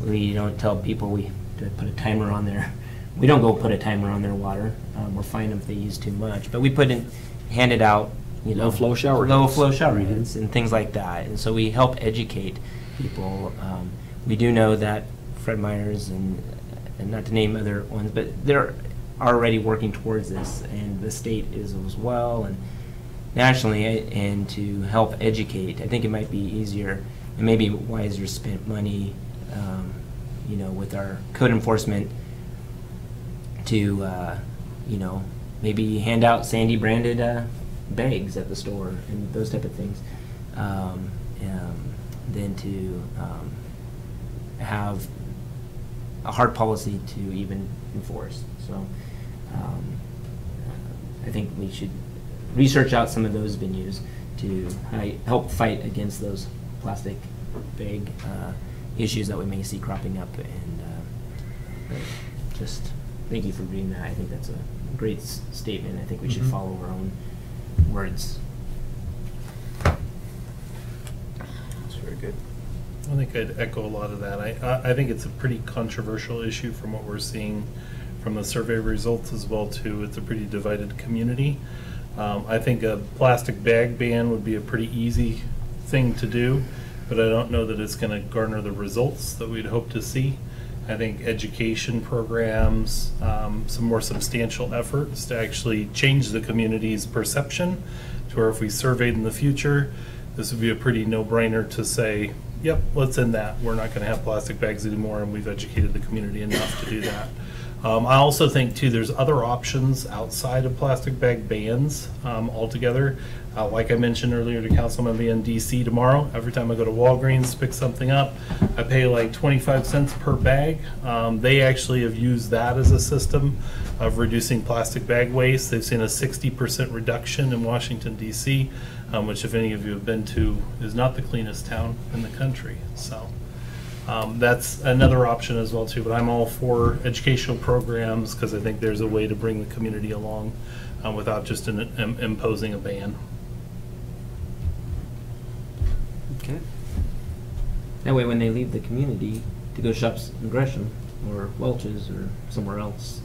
We don't tell people to put a timer on there. We don't go put a timer on their water. We're fine if they use too much. But we handed out, you know, low flow shower heads and things like that. And so we help educate people. We do know that Fred Meyers and not to name other ones, but they're already working towards this, and the state is as well, and nationally, and to help educate. I think it might be easier and maybe wiser spent money, you know, with our code enforcement to, you know, maybe hand out Sandy branded bags at the store and those type of things, than to have a hard policy to even enforce. So I think we should research out some of those venues to help fight against those plastic bag issues that we may see cropping up. And just thank you for reading that. I think that's a great statement. I think we should follow our own words. That's very good. I think I'd echo a lot of that. I think it's a pretty controversial issue from what we're seeing from the survey results as well too. It's a pretty divided community. I think a plastic bag ban would be a pretty easy thing to do, but I don't know that it's going to garner the results that we'd hope to see. I think education programs, some more substantial efforts to actually change the community's perception to where if we surveyed in the future, this would be a pretty no-brainer to say, yep, let's end that. We're not going to have plastic bags anymore, and we've educated the community enough to do that. I also think, too, there's other options outside of plastic bag bans altogether. Like I mentioned earlier to council, I'm going to be in D.C. tomorrow. Every time I go to Walgreens to pick something up, I pay like 25 cents per bag. They actually have used that as a system of reducing plastic bag waste. They've seen a 60% reduction in Washington, D.C., which, if any of you have been to, is not the cleanest town in the country. So that's another option as well, too. But I'm all for educational programs because I think there's a way to bring the community along without just imposing a ban. Okay. That way, when they leave the community to go shop in Gresham or Welch's or somewhere else,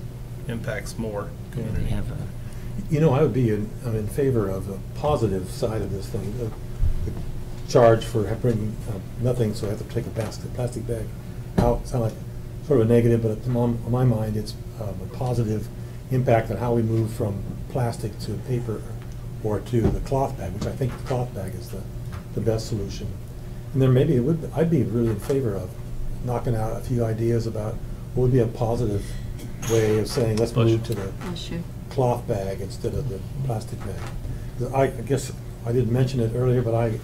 Impacts more they community. have a. You know, I would be I'm in favor of a positive side of this thing. The charge for bringing nothing, so I have to take a plastic bag out. Sound like sort of a negative, but on my mind, it's a positive impact on how we move from plastic to paper or to the cloth bag, which I think the cloth bag is the best solution. And then maybe I'd be really in favor of knocking out a few ideas about what would be a positive way of saying, let's move to the cloth bag instead of the plastic bag. I guess I didn't mention it earlier, but I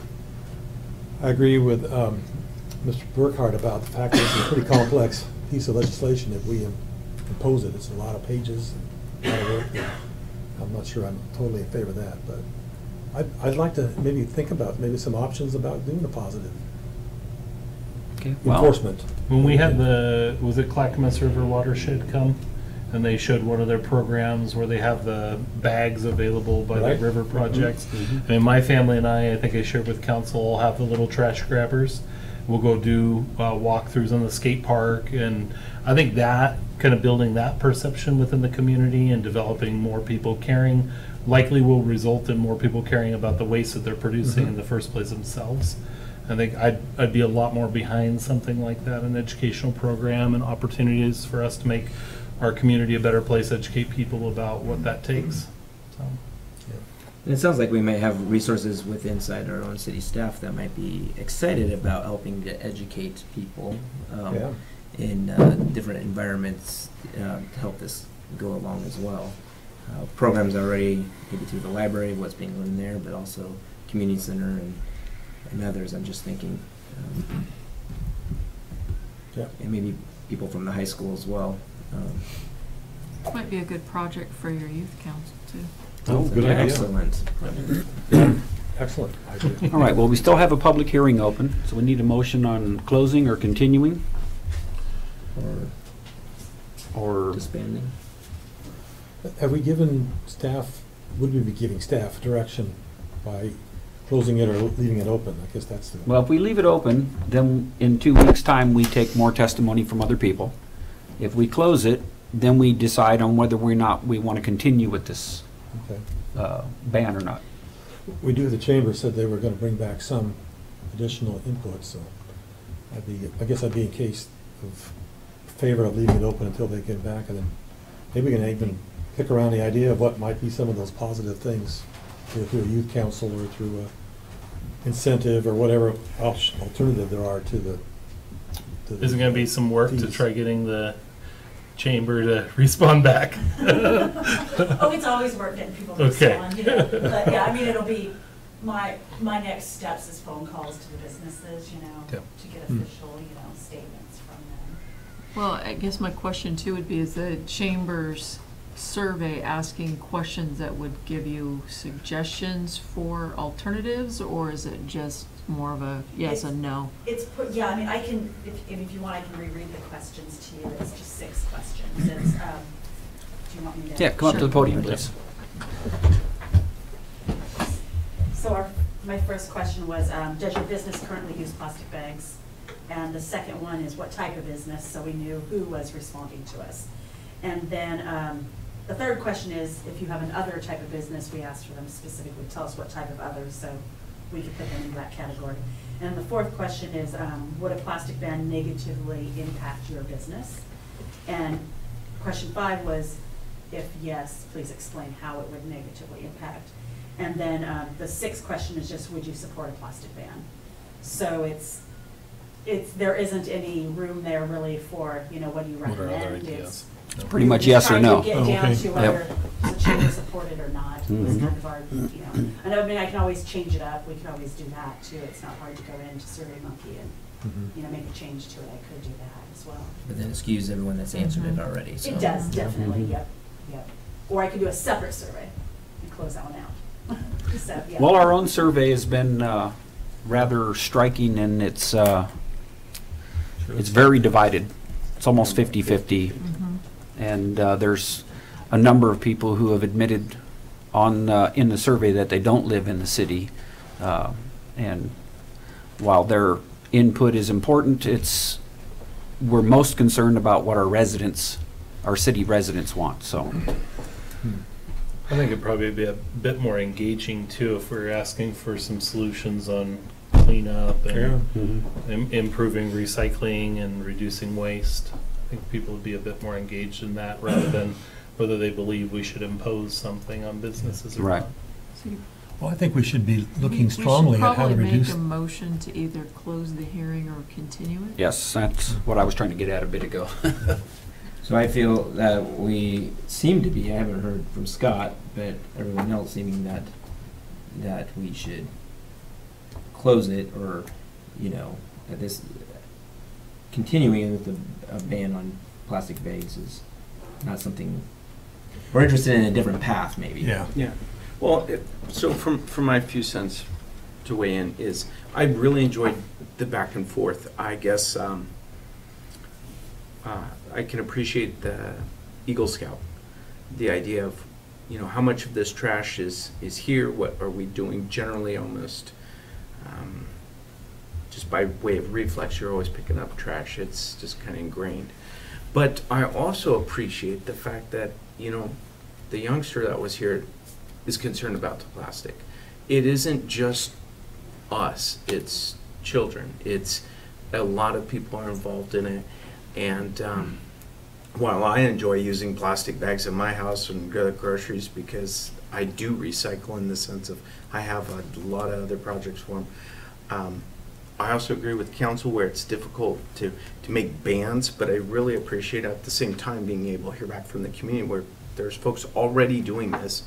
agree with Mr. Burkhardt about the fact that it's a pretty complex piece of legislation if we impose it. It's a lot of pages, and a lot of work. I'm not sure I'm totally in favor of that, but I'd like to maybe think about maybe some options about doing a positive enforcement. When we had was it Clackamas River Watershed come, and they showed one of their programs where they have the bags available by the river projects. I mean, my family and I think I shared with council, all have the little trash grabbers. We'll go do walkthroughs on the skate park, and I think that kind of building that perception within the community and developing more people caring likely will result in more people caring about the waste that they're producing in the first place themselves. I think I'd be a lot more behind something like that, an educational program and opportunities for us to make our community a better place, educate people about what that takes. So. And it sounds like we might have resources within inside our own city staff that might be excited about helping to educate people in different environments to help this go along as well. Programs already, maybe through the library, what's being learned there, but also community center and others. I'm just thinking, and maybe people from the high school as well. Might be a good project for your youth council too. Oh, good idea. Excellent. Excellent idea. All right, well, we still have a public hearing open, so we need a motion on closing or continuing. Or disbanding. Have we given staff, would we be giving staff direction by closing it or leaving it open? I guess that's the... Well, if we leave it open, then in 2 weeks' time, we take more testimony from other people. If we close it, then we decide on whether we want to continue with this ban or not. We do, the chamber said they were going to bring back some additional input, so I guess I'd be in case of favor of leaving it open until they get back, and then maybe we can even pick around the idea of what might be some of those positive things through a youth council or through a incentive or whatever alternative there are to the Is it going to be some work to try getting the chamber to respond back? Oh, it's always work getting people to respond, you know. But yeah, I mean, it'll be my next steps is phone calls to the businesses, you know, to get official, you know, statements from them. Well, I guess my question too would be, is the chamber's survey asking questions that would give you suggestions for alternatives, or is it just more of a yes and no? Yeah, I mean, I can, if you want, I can reread the questions to you. It's just 6 questions. It's, do you want me to? Yeah, come up to the podium, please. So my first question was, does your business currently use plastic bags? And the second one is what type of business, so we knew who was responding to us. And then the third question is, if you have another type of business, we asked for them specifically, tell us what type of others, so we could put them in that category. And the fourth question is, would a plastic ban negatively impact your business? And question 5 was, if yes, please explain how it would negatively impact. And then the 6th question is just, would you support a plastic ban? So there isn't any room there really for, you know, what do you recommend? It's pretty much yes or no. Get down to whether the chamber support it or not. Was kind of our, you know. And I mean, I can always change it up. We can always do that too. It's not hard to go into SurveyMonkey and you know, make a change to it. I could do that as well. But then it skews everyone that's answered it already. So. It does, definitely. Yep. Or I could do a separate survey and close that one out. So, yeah. Well, our own survey has been rather striking, and it's very divided. It's almost 50-50. And there's a number of people who have admitted in the survey that they don't live in the city. And while their input is important, we're most concerned about what our city residents want, so. I think it'd probably be a bit more engaging too if we were asking for some solutions on cleanup and improving recycling and reducing waste. I think people would be a bit more engaged in that rather than whether they believe we should impose something on businesses or Right. not. Well, I think we should be looking strongly at how to We should probably reduce. make a motion to either close the hearing or continue it. Yes, that's what I was trying to get at a bit ago. So I feel that we seem to be, I haven't heard from Scott, but everyone else seeming that we should close it, or, that this, continuing with a ban on plastic bags is not something, we're interested in a different path maybe. Yeah. Yeah. Well, so from my few cents to weigh in is, I really enjoyed the back and forth. I guess I can appreciate the Eagle Scout, the idea of, how much of this trash is here, what are we doing generally almost, just by way of reflex, you're always picking up trash, it's just kind of ingrained. But I also appreciate the fact that, the youngster that was here is concerned about the plastic. It isn't just us, it's children, it's a lot of people are involved in it. And while I enjoy using plastic bags in my house and go to groceries because I do recycle in the sense of I have a lot of other projects for them, I also agree with council where it's difficult to make bans, but I really appreciate at the same time being able to hear back from the community where there's folks already doing this,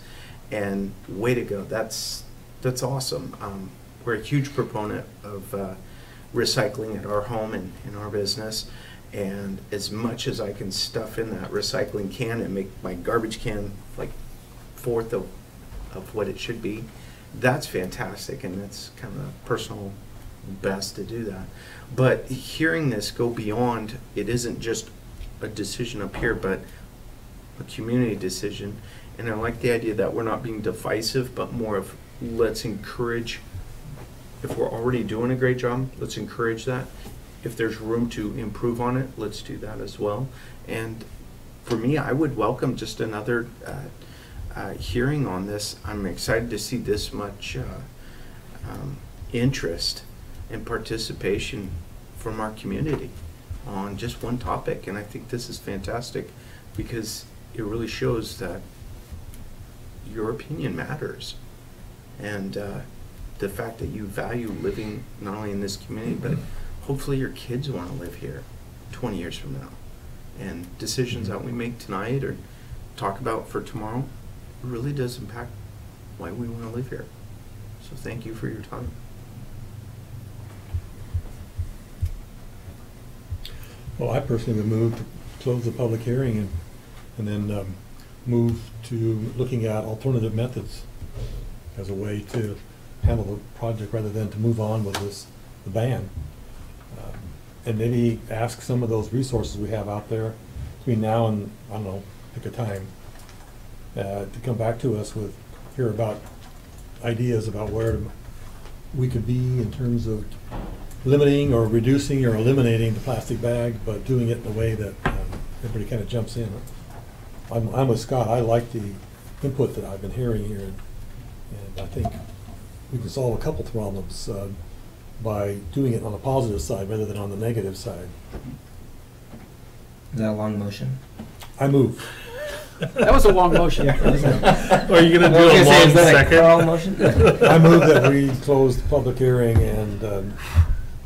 and way to go, that's awesome. We're a huge proponent of recycling at our home and in our business, and as much as I can stuff in that recycling can and make my garbage can like fourth of what it should be, that's fantastic, and that's kind of a personal best to do that. But hearing this go beyond, it isn't just a decision up here, but a community decision. And I like the idea that we're not being divisive, but more of let's encourage, if we're already doing a great job, let's encourage that. If there's room to improve on it, let's do that as well. And for me, I would welcome just another hearing on this. I'm excited to see this much interest and participation from our community on just one topic. And I think this is fantastic because it really shows that your opinion matters. And the fact that you value living not only in this community, but hopefully your kids want to live here 20 years from now. And decisions that we make tonight or talk about for tomorrow really does impact why we want to live here. So thank you for your time. Well, I personally would move to close the public hearing and then move to looking at alternative methods as a way to handle the project rather than to move on with the ban. And maybe ask some of those resources we have out there between now and, I don't know, pick a time, to come back to us with, hear about ideas about where we could be in terms of limiting or reducing or eliminating the plastic bag, but doing it in a way that everybody kind of jumps in. I'm with Scott. I like the input that I've been hearing here, and I think we can solve a couple problems by doing it on the positive side rather than on the negative side. Is that a long motion? I move. That was a long motion. Are you going to do a long second? Motion? I move that we close the public hearing and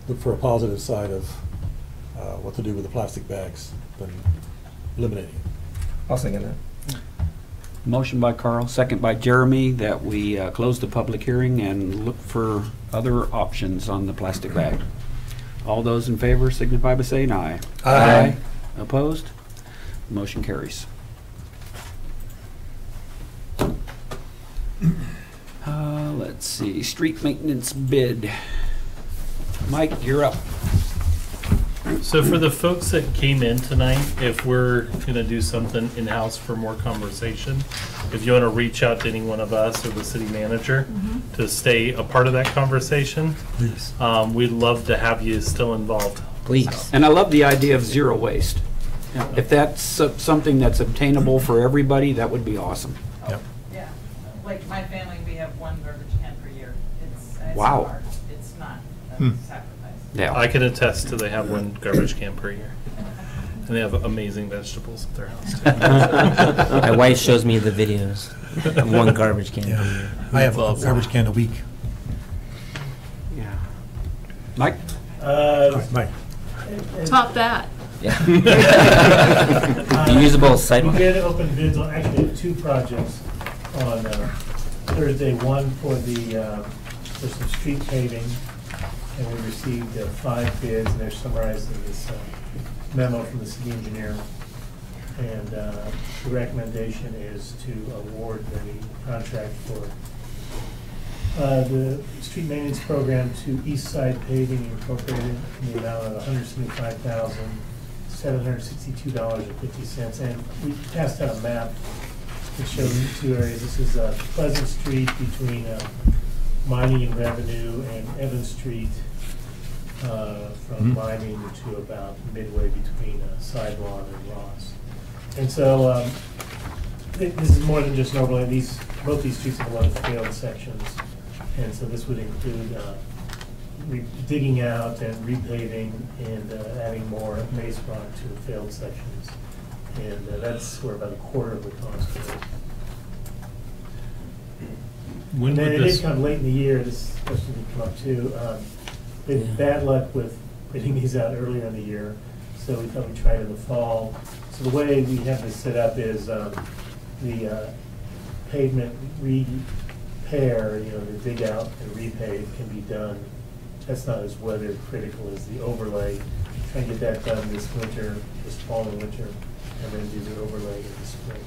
look for a positive side of what to do with the plastic bags and eliminating it. I'll second that. Motion by Carl, second by Jeremy, that we close the public hearing and look for other options on the plastic bag. All those in favor signify by saying aye. Aye. Opposed? Motion carries. Let's see, street maintenance bid. Mike, you're up. So for the folks that came in tonight, if we're gonna do something in-house for more conversation, if you wanna reach out to any one of us or the city manager to stay a part of that conversation, Please. we'd love to have you still involved. Please. And I love the idea of zero waste. If that's something that's obtainable for everybody, that would be awesome. Yep. Yeah, like my family, we have one garbage can per year. It's Wow. hard. It's not a sacrifice. Yeah. I can attest to they have one garbage can per year. And they have amazing vegetables at their house. My wife shows me the videos of one garbage can per Yeah. year. I have a garbage can a week. Yeah. Mike? Mike. Top that. Yeah. Reusable We sidewalk. did open bids on, actually, 2 projects on Thursday. One for for some street paving, and we received 5 bids, and they're summarized in this memo from the city engineer. And the recommendation is to award the contract for the street maintenance program to East Side Paving Incorporated in the amount of $175,762.50. And we passed out a map that shows 2 areas. This is Pleasant Street between Mining and Revenue, and Evans Street from Mining to about midway between Sidelawn and Ross. And so this is more than just an overlay. Both these streets have a lot of failed sections. And so this would include digging out and repaving and adding more base rock to the failed sections. And that's where about a quarter of the cost is. When And then would it this- is kind of late in the year, this question would come up too. We had bad luck with putting these out earlier in the year, so we thought we'd try it in the fall. So the way we have this set up is the pavement repair, the dig out and repave can be done. That's not as weather critical as the overlay. Try and get that done this winter, this fall and winter, and then do the overlay in the spring.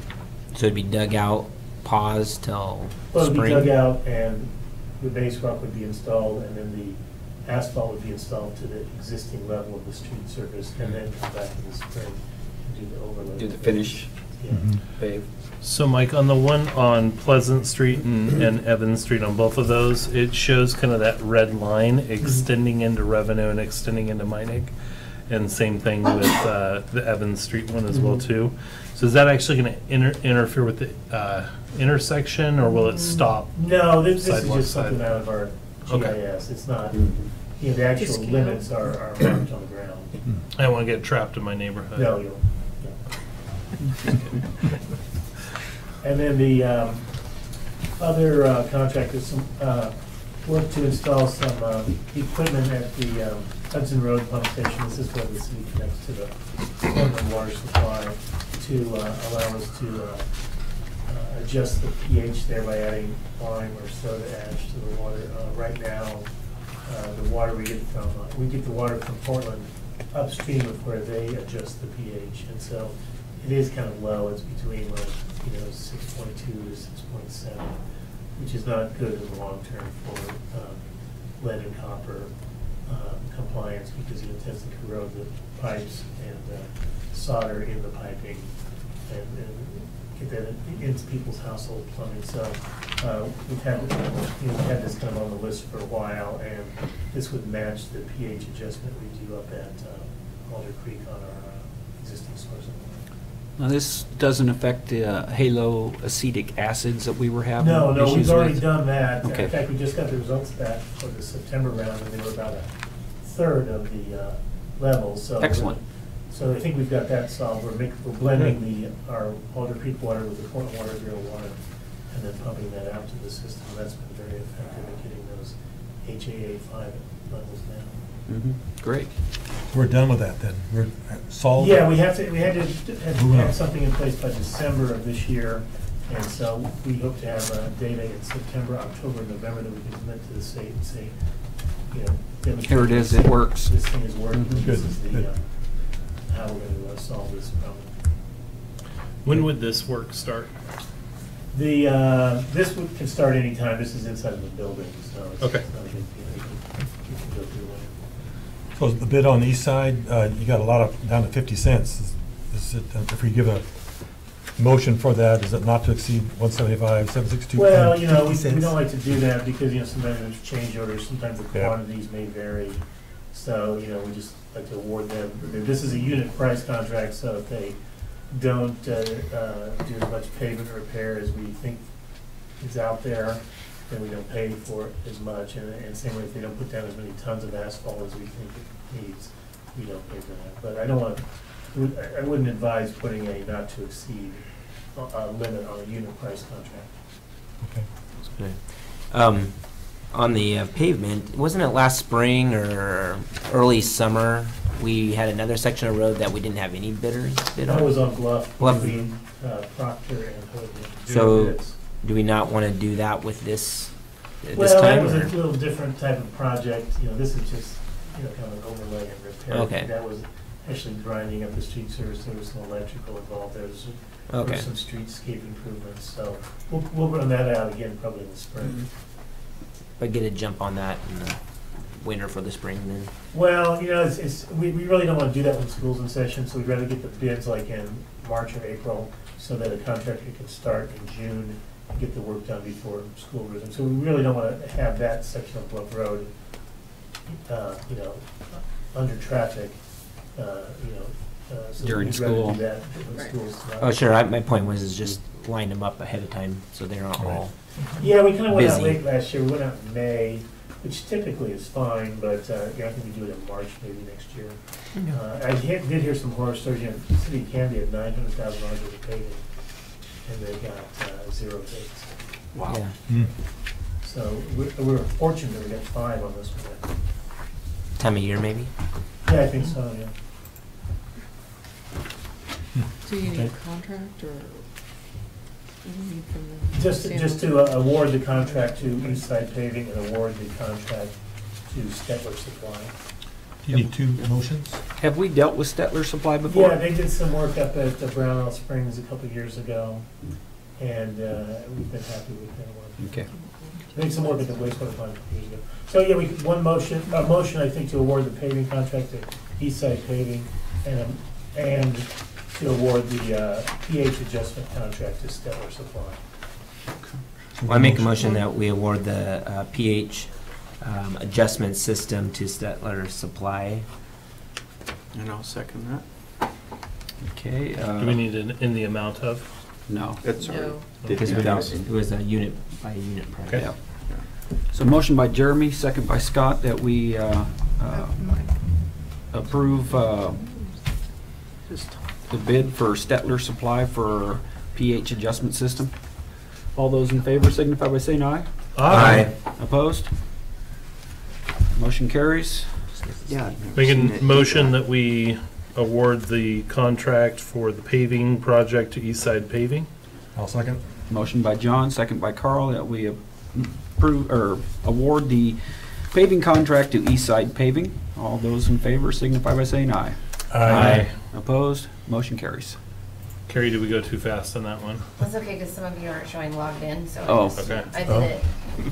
So it'd be dug out, pause till Well, it'd be spring? dug out and the base rock would be installed, and then the asphalt would be installed to the existing level of the street surface, and then come back in the spring and do the overlay. Do the finish Yeah. pave. So Mike, on the one on Pleasant Street and Evans Street, on both of those, it shows kind of that red line extending into Revenue and extending into Meinig. And same thing with the Evans Street one as well too. So is that actually going to interfere with the intersection, or will it stop? No, this is sidewalk just side? something out of our Okay. GIS. It's not, the actual limits are marked on the ground. I don't want to get trapped in my neighborhood. No, you don't. And then the other contract is some work to install some equipment at the Hudson Road pump station. This is where the city connects to the Portland water supply to allow us to adjust the pH there by adding lime or soda ash to the water. Right now, the water we get the water from Portland upstream of where they adjust the pH, and so it is kind of low. It's between 6.2 to 6.7, which is not good in the long term for lead and copper compliance, because it tends to corrode the pipes and solder in the piping and get that into people's household plumbing. So we've had this kind of on the list for a while, and this would match the pH adjustment we do up at Alder Creek on our existing source of water. Now, this doesn't affect the halo acetic acids that we were having No, issues we've already with? done that. Okay. In fact, we just got the results back for the September round, and they were about a third of the levels. So Excellent. So I think we've got that solved. We're blending our Alder Creek water with the Portland Water Bureau water, and then pumping that out to the system. That's been very effective at getting those HAA5 levels down. Great. We're done with that then. We're solved? Yeah, we had to Moving on. have something in place by December of this year, and so we hope to have data in September, October, November that we can submit to the state and say, demonstrate Here it is, it works. This thing is working. Mhm. This Good, is the good. how we're going to solve this problem. When would this work start? This can start anytime. This is inside of the building, so it's Okay. not a big deal. You can go through it. So the bid on the east side, you got a lot of, down to 50 cents. Is it, if we give a motion for that, is it not to exceed 175, 762? Well, you know, we 50 cents? don't like to do that because, you know, sometimes there's change orders, sometimes the Yeah. quantities may vary. So, you know, we just like to award them. This is a unit price contract, so if they don't do as much pavement repair as we think is out there, then we don't pay for it as much. And same way, if they don't put down as many tons of asphalt as we think it needs, we don't pay for that. But I don't want, I wouldn't advise putting a not to exceed limit on a unit price contract. Okay. That's good. On the pavement, wasn't it last spring or early summer, we had another section of road that we didn't have any bidders bid on? That was on Bluff, Bluff. between Proctor and Hood. So, do we not want to do that with this Well, that time? was a or- little different type of project, you know, this is just, you know, kind of an overlay and repair. Okay. That was actually grinding up the street surface, there was some electrical involved, there was Okay. some streetscape improvements, so we'll run that out again probably in the spring. But get a jump on that in the winter for the spring then? Well, you know, we really don't want to do that when school's in session, so we'd rather get the bids like in March or April, so that a contractor can start in June and get the work done before school resumes. So we really don't want to have that section of Bluff Road, you know, under traffic, you know. So During we'd rather do school. that when school's not. Oh, sure, my point was is just line them up ahead of time so they're not all Yeah, we kind of went out busy. late last year, we went out in May, which typically is fine, but, yeah, I think we do it in March maybe next year. I did hear some horror stories, you know, the city of Candy had $900,000 worth of paving, and they got 0 bids. Wow. Yeah. Hmm. So we were fortunate that we got 5 on this one. time of year maybe? Yeah, I think so, yeah. Do you need a Okay. contract or what do you need from them? Just to award the contract to Eastside Paving and award the contract to Stetler Supply. Do you need 2 motions? Have we dealt with Stetler Supply before? Yeah, they did some work up at Brownell Springs a couple of years ago, and we've been happy with their work. Okay. They did some work at the wastewater plant a couple years ago. So, yeah, a motion, I think, to award the paving contract to Eastside Paving, and to award the pH adjustment contract to Stellar Supply. Well, I make a motion that we award the pH adjustment system to Stetler Supply. And I'll second that. Okay. Do we need it in the amount of? No. That's all right. No. Because without, it was a unit by unit price. Okay. Yeah. So motion by Jeremy, second by Scott, that we approve the bid for Stetler Supply for pH adjustment system. All those in favor signify by saying aye. Aye. Opposed? Motion carries. Yeah. Make a motion that we award the contract for the paving project to Eastside Paving. I'll second. Motion by John, second by Carl, that we approve, or award the paving contract to Eastside Paving. All those in favor signify by saying aye. Aye. Opposed? Motion carries. Carrie, did we go too fast on that one? That's okay, because some of you aren't showing logged in, so Oh. Okay. I did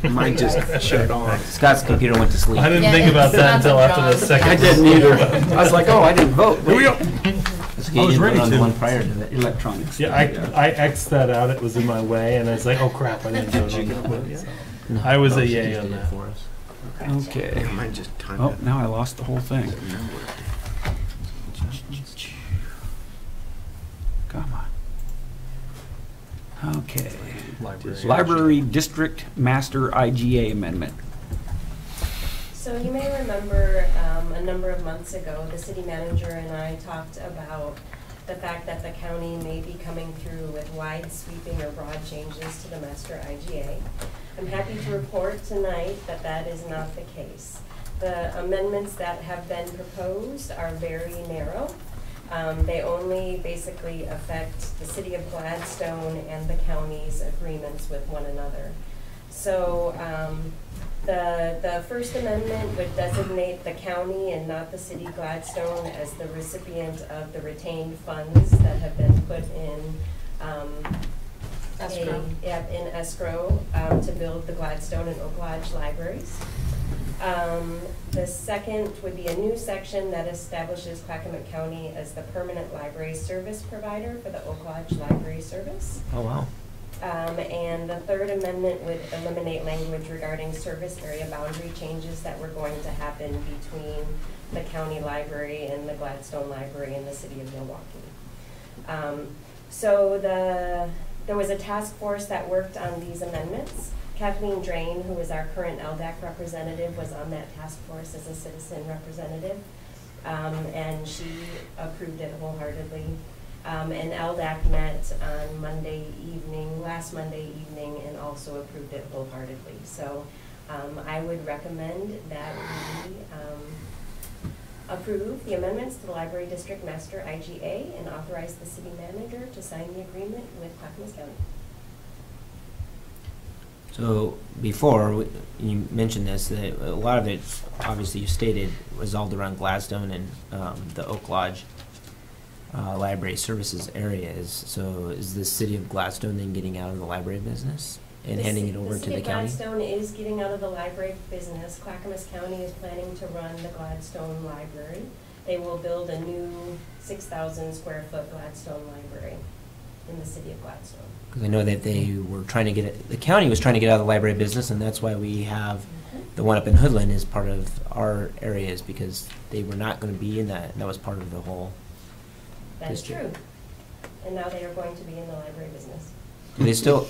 it. Mine just shut off. Scott's computer went to sleep. I didn't Yeah, think about it's that not until the after the John. second. I didn't either. I was like, oh, I didn't vote. Here we go. I was ready on the to. one prior to that. Electronics. Yeah, I X'd that out. It was in my way, and I was like, oh crap, I didn't vote on that one. So. No, I was a she yay just on did it that. for us. Okay. Yeah, mine just timed Oh, it. now I lost the whole thing. Come on. Okay. Library District Master IGA Amendment. So you may remember a number of months ago, the city manager and I talked about the fact that the county may be coming through with wide sweeping or broad changes to the master IGA. I'm happy to report tonight that that is not the case. The amendments that have been proposed are very narrow. They only basically affect the city of Gladstone and the county's agreements with one another. So the First Amendment would designate the county and not the city Gladstone as the recipient of the retained funds that have been put in Escrow. in escrow to build the Gladstone and Oak Lodge libraries. The second would be a new section that establishes Clackamas County as the permanent library service provider for the Oak Lodge Library Service. Oh, wow. And the third amendment would eliminate language regarding service area boundary changes that were going to happen between the county library and the Gladstone Library in the city of Milwaukee. So there was a task force that worked on these amendments. Kathleen Drain, who is our current LDAC representative, was on that task force as a citizen representative, and she approved it wholeheartedly. And LDAC met on last Monday evening, and also approved it wholeheartedly. So I would recommend that we approve the amendments to the Library District Master IGA and authorize the city manager to sign the agreement with Clackamas County. So before, you mentioned this, that a lot of it, obviously you stated, resolved around Gladstone and the Oak Lodge Library Services areas. So is the city of Gladstone then getting out of the library business and handing it over to the county? The city of Gladstone is getting out of the library business. Clackamas County is planning to run the Gladstone Library. They will build a new 6,000 square foot Gladstone Library in the city of Gladstone. Because I know that they were trying to get it, the county was trying to get out of the library business, and that's why we have the one up in Hoodland as part of our areas, because they were not going to be in that. That was part of the whole That is district. true. And now they are going to be in the library business. Do they still?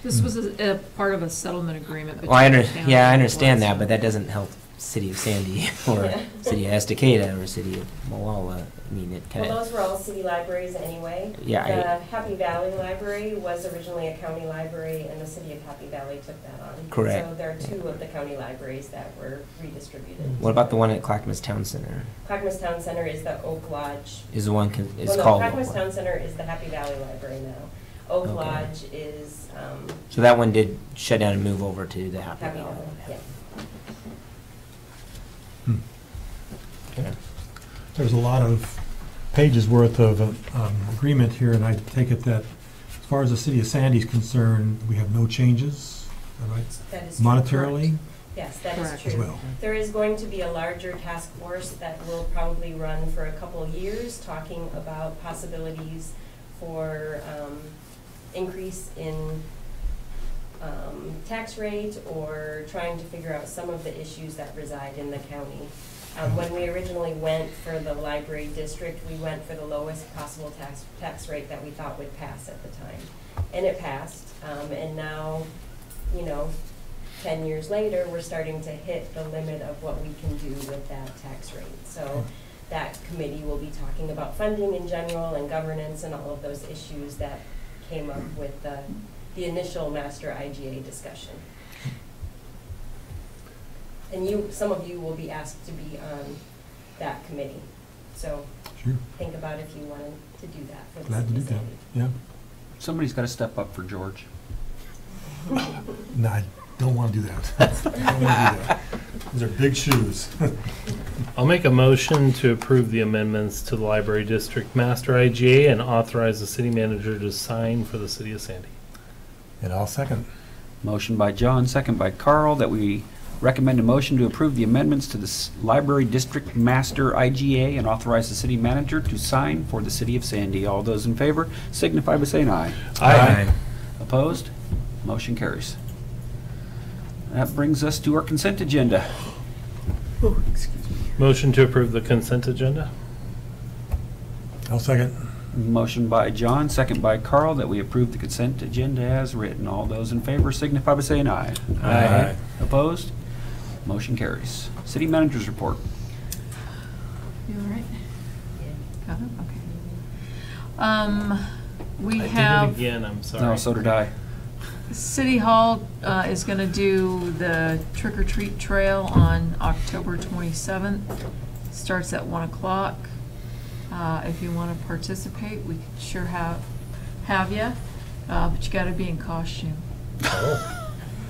This was a part of a settlement agreement between Well, the county I and understand that, Gladstone. but that doesn't help City of Sandy or City of Estacada or City of Molalla. I mean, it kind Well, of. those were all city libraries anyway. Yeah, The Happy Valley Library was originally a county library, and the city of Happy Valley took that on. Correct. So there are two of the county libraries that were redistributed. What about the one at Clackamas Town Center? Clackamas Town Center is the Oak Lodge. Is the one is Well, no, called? Clackamas Town Center is the Happy Valley Library now. Oak Okay. Lodge is So that one did shut down and move over to the Happy Happy Valley. Valley, yeah. Okay. There's a lot of pages worth of agreement here, and I take it that as far as the city of Sandy is concerned, we have no changes, is that right? That is true. Monetarily? Yes, that is Correct. true. As well. There is going to be a larger task force that will probably run for a couple of years, talking about possibilities for increase in tax rate, or trying to figure out some of the issues that reside in the county. When we originally went for the library district, we went for the lowest possible tax rate that we thought would pass at the time. And it passed, and now, 10 years later, we're starting to hit the limit of what we can do with that tax rate. So that committee will be talking about funding in general and governance and all of those issues that came up with the initial master IGA discussion. And some of you will be asked to be on that committee. So Sure. think about if you wanted to do that for the Glad to city do of that, Sandy. yeah. Somebody's got to step up for George. No, I don't want to do that. I don't want to do that. Those are big shoes. I'll make a motion to approve the amendments to the Library District Master IGA and authorize the city manager to sign for the city of Sandy. And I'll second. Motion by John, second by Carl, that we recommend a motion to approve the amendments to the Library District Master IGA and authorize the city manager to sign for the city of Sandy. All those in favor signify by saying aye. Aye. Opposed? Motion carries. That brings us to our consent agenda. Oh, excuse me. Motion to approve the consent agenda. I'll second. Motion by John, second by Carl, that we approve the consent agenda as written. All those in favor signify by saying aye. Aye. Opposed? Motion carries. City manager's report. You all right? Got it? Okay. We I did have. it again, I'm sorry. No, so did I. City Hall is going to do the trick or treat trail on October 27th. Starts at 1 o'clock. If you want to participate, we could sure have you, but you got to be in costume.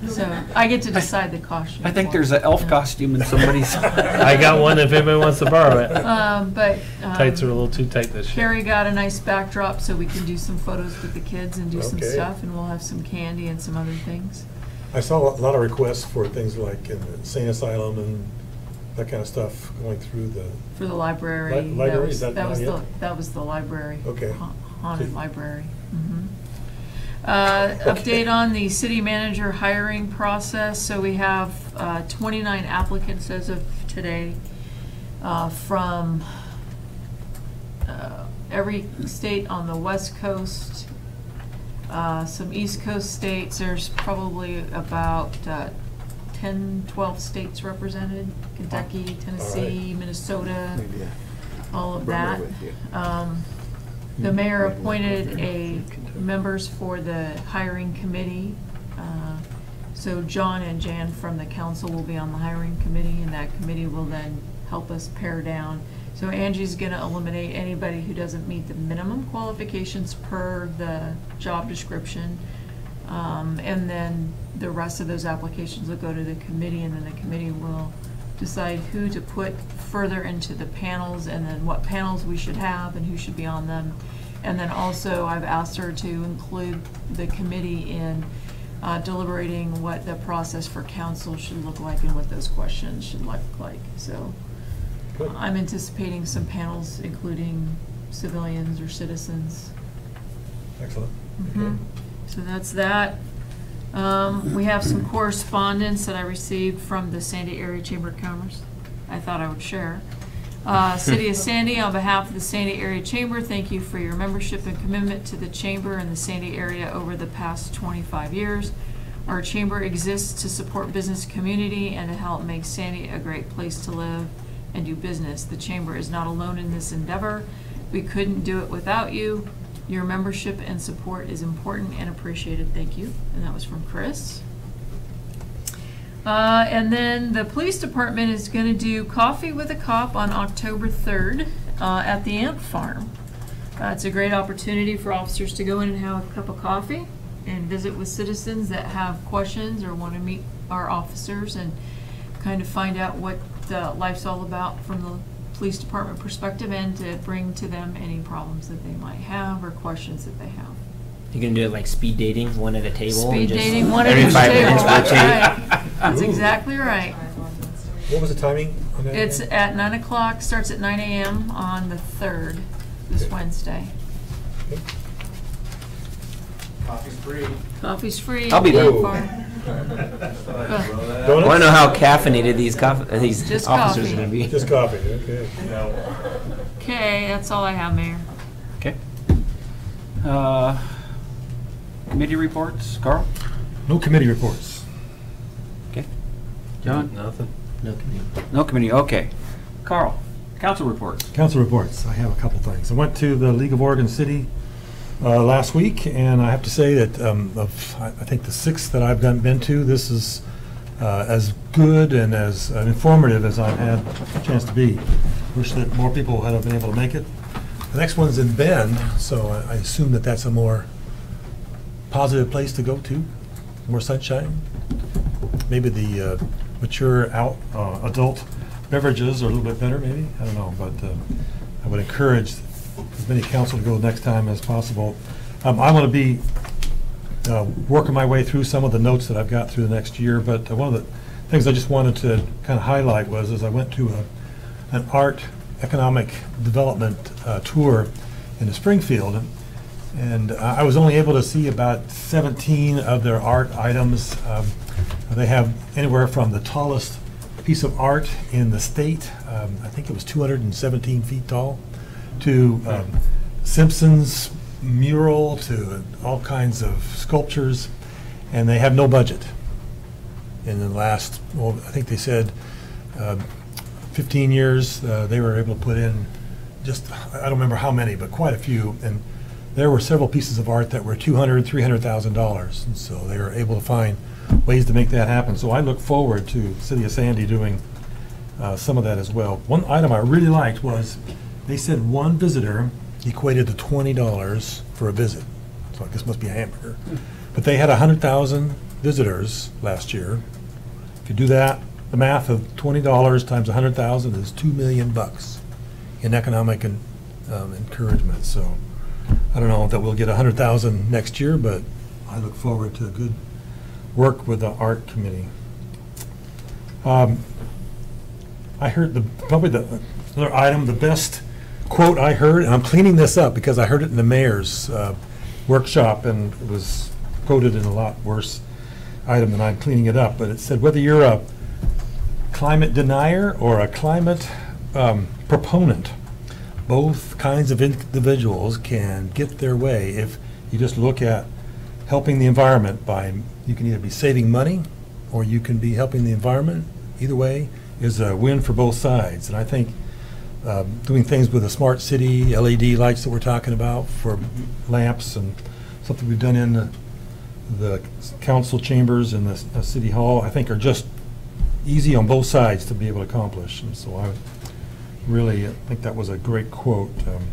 So I get to decide the costume. I think there's an elf costume in somebody's. I got one if anybody wants to borrow it. But Tights are a little too tight this year. Carrie got a nice backdrop so we can do some photos with the kids and do some Okay. stuff, and we'll have some candy and some other things. I saw a lot of requests for things like in the insane asylum and that kind of stuff going through the. For the library. Library, is that not was yet? that was the library. Okay. Haunted See. library. Update on the city manager hiring process. So we have 29 applicants as of today from every state on the West Coast, some East Coast states. There's probably about 10, 12 states represented. Kentucky, Tennessee, Minnesota, all of that. The mayor appointed members for the hiring committee. So John and Jan from the council will be on the hiring committee, and that committee will then help us pare down. So Angie's gonna eliminate anybody who doesn't meet the minimum qualifications per the job description. And then the rest of those applications will go to the committee, and then the committee will decide who to put further into the panels, and then what panels we should have and who should be on them. And then also I've asked her to include the committee in deliberating what the process for council should look like and what those questions should look like. So I'm anticipating some panels including civilians or citizens. Excellent. Okay. So that's that. We have some correspondence that I received from the Sandy Area Chamber of Commerce I thought I would share. City of Sandy, on behalf of the Sandy Area Chamber, thank you for your membership and commitment to the Chamber and the Sandy area over the past 25 years. Our Chamber exists to support business community and to help make Sandy a great place to live and do business. The Chamber is not alone in this endeavor. We couldn't do it without you. Your membership and support is important and appreciated. Thank you. And that was from Chris. And then the police department is going to do Coffee with a Cop on October 3rd at the Ant Farm. It's a great opportunity for officers to go in and have a cup of coffee and visit with citizens that have questions or want to meet our officers and kind of find out what life's all about from the police department perspective, and to bring to them any problems that they might have or questions that they have. You're gonna do it like speed dating, one at a table? Speed and just dating, one at every each 5 table. minutes That's rotate? right. That's exactly right. What was the timing on that? It's at 9 o'clock, starts at 9 a.m. on the 3rd, this Wednesday. Coffee's free. Coffee's free. I'll be there. Ant Farm. I want to know how caffeinated these Just officers coffee. are going to be. Just coffee, okay. Okay, that's all I have, Mayor. Okay. Committee reports, Carl? No committee reports. Okay. John? Nothing. No committee. No committee, okay. Carl, council reports. Council reports. I have a couple things. I went to the League of Oregon City last week, and I have to say that I think the 6th that I've been to, this is as good and as informative as I've had a chance to be. Wish that more people had been able to make it. The next one's in Bend, so I assume that that's a more positive place to go to, more sunshine. Maybe the mature adult beverages are a little bit better, maybe. I don't know, but I would encourage as many council to go next time as possible. I'm going to be working my way through some of the notes that I've got through the next year, but one of the things I just wanted to kind of highlight was as I went to an art economic development tour in Springfield, and I was only able to see about 17 of their art items. They have anywhere from the tallest piece of art in the state, I think it was 217 feet tall, to Simpson's mural, to all kinds of sculptures, and they have no budget. In the last, well, I think they said 15 years, they were able to put in just, I don't remember how many, but quite a few, and there were several pieces of art that were $200,000, $300,000, and so they were able to find ways to make that happen. So I look forward to the City of Sandy doing some of that as well. One item I really liked was they said one visitor equated to $20 for a visit. So I guess it must be a hamburger. But they had 100,000 visitors last year. If you do that, the math of $20 times 100,000 is $2 million in economic encouragement. So I don't know that we'll get 100,000 next year, but I look forward to a good work with the art committee. I heard probably the other item, the best quote I heard, and I'm cleaning this up because I heard it in the mayor's workshop, and it was quoted in a lot worse item than I'm cleaning it up, but it said, whether you're a climate denier or a climate proponent, both kinds of individuals can get their way if you just look at helping the environment by, you can either be saving money or you can be helping the environment. Either way is a win for both sides. And I think doing things with the smart city, LED lights that we're talking about for lamps, and something we've done in the council chambers and the city hall, I think are just easy on both sides to be able to accomplish. And so I really think that was a great quote. And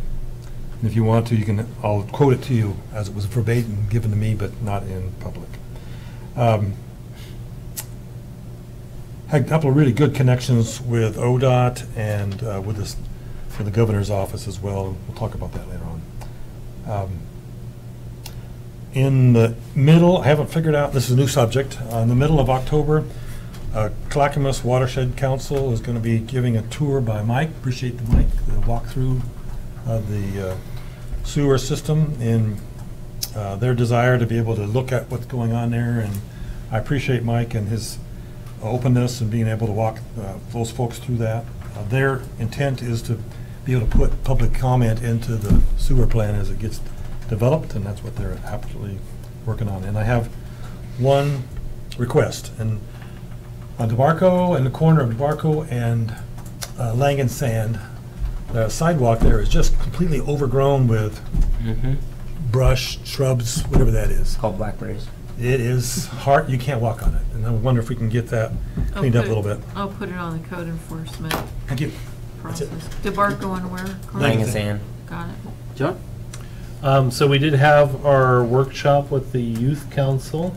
if you want to, I'll quote it to you as it was verbatim given to me, but not in public. Had a couple of really good connections with ODOT and with this for the governor's office as well. We'll talk about that later on. In the middle, I haven't figured out, this is a new subject, in the middle of October, Clackamas Watershed Council is going to be giving a tour by Mike, appreciate the Mike, the walkthrough of the sewer system in their desire to be able to look at what's going on there. And I appreciate Mike and his openness and being able to walk those folks through that. Their intent is to be able to put public comment into the sewer plan as it gets developed, and that's what they're absolutely working on. And I have one request, and on DeMarco, in the corner of DeMarco and Langen Sand, the sidewalk there is just completely overgrown with brush, shrubs, whatever that is. Called blackberries. It is hard, you can't walk on it, and I wonder if we can get that cleaned up a little bit. I'll put it on the code enforcement Thank you. process. DeBarco and where? Langen Sand. Got it. John? So we did have our workshop with the youth council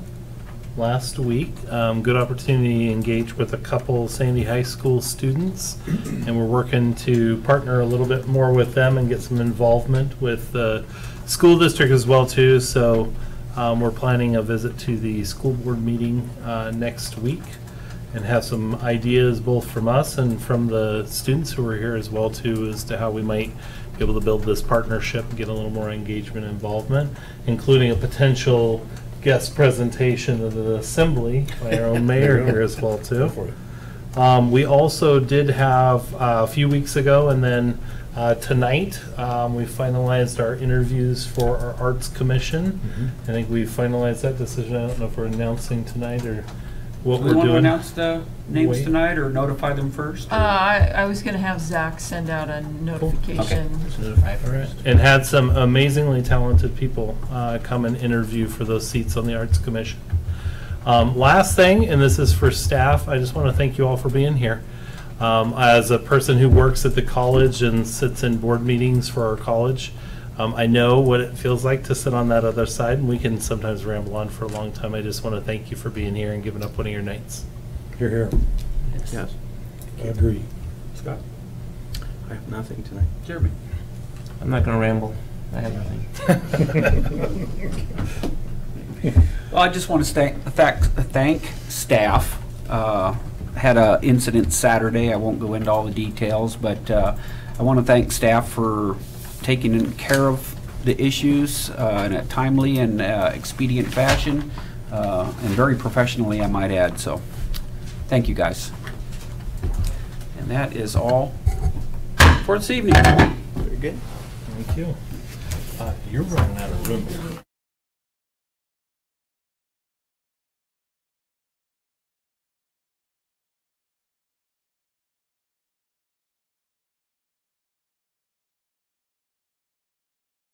last week. Good opportunity to engage with a couple Sandy High School students, and we're working to partner a little bit more with them and get some involvement with the school district as well too. So we're planning a visit to the school board meeting next week and have some ideas both from us and from the students who are here as well too as to how we might be able to build this partnership and get a little more engagement and involvement, including a potential guest presentation of the assembly by our own mayor here as well too. We also did have a few weeks ago, and then tonight we finalized our interviews for our Arts Commission. I think we finalized that decision. I don't know if we're announcing tonight or what we're doing. Want to announce the names tonight or notify them first? I was going to have Zach send out a notification. Okay. And had some amazingly talented people come and interview for those seats on the Arts Commission. Last thing, and this is for staff, I just want to thank you all for being here. As a person who works at the college and sits in board meetings for our college, I know what it feels like to sit on that other side, and we can sometimes ramble on for a long time. I just want to thank you for being here and giving up one of your nights. You're here. Yes. I agree. Scott? I have nothing tonight. Jeremy? I'm not going to ramble. I have nothing. Well, I just want to thank staff. Had an incident Saturday. I won't go into all the details, but I want to thank staff for taking care of the issues in a timely and expedient fashion, and very professionally, I might add. So, thank you guys. And that is all for this evening. Very good. Thank you. You're running out of room.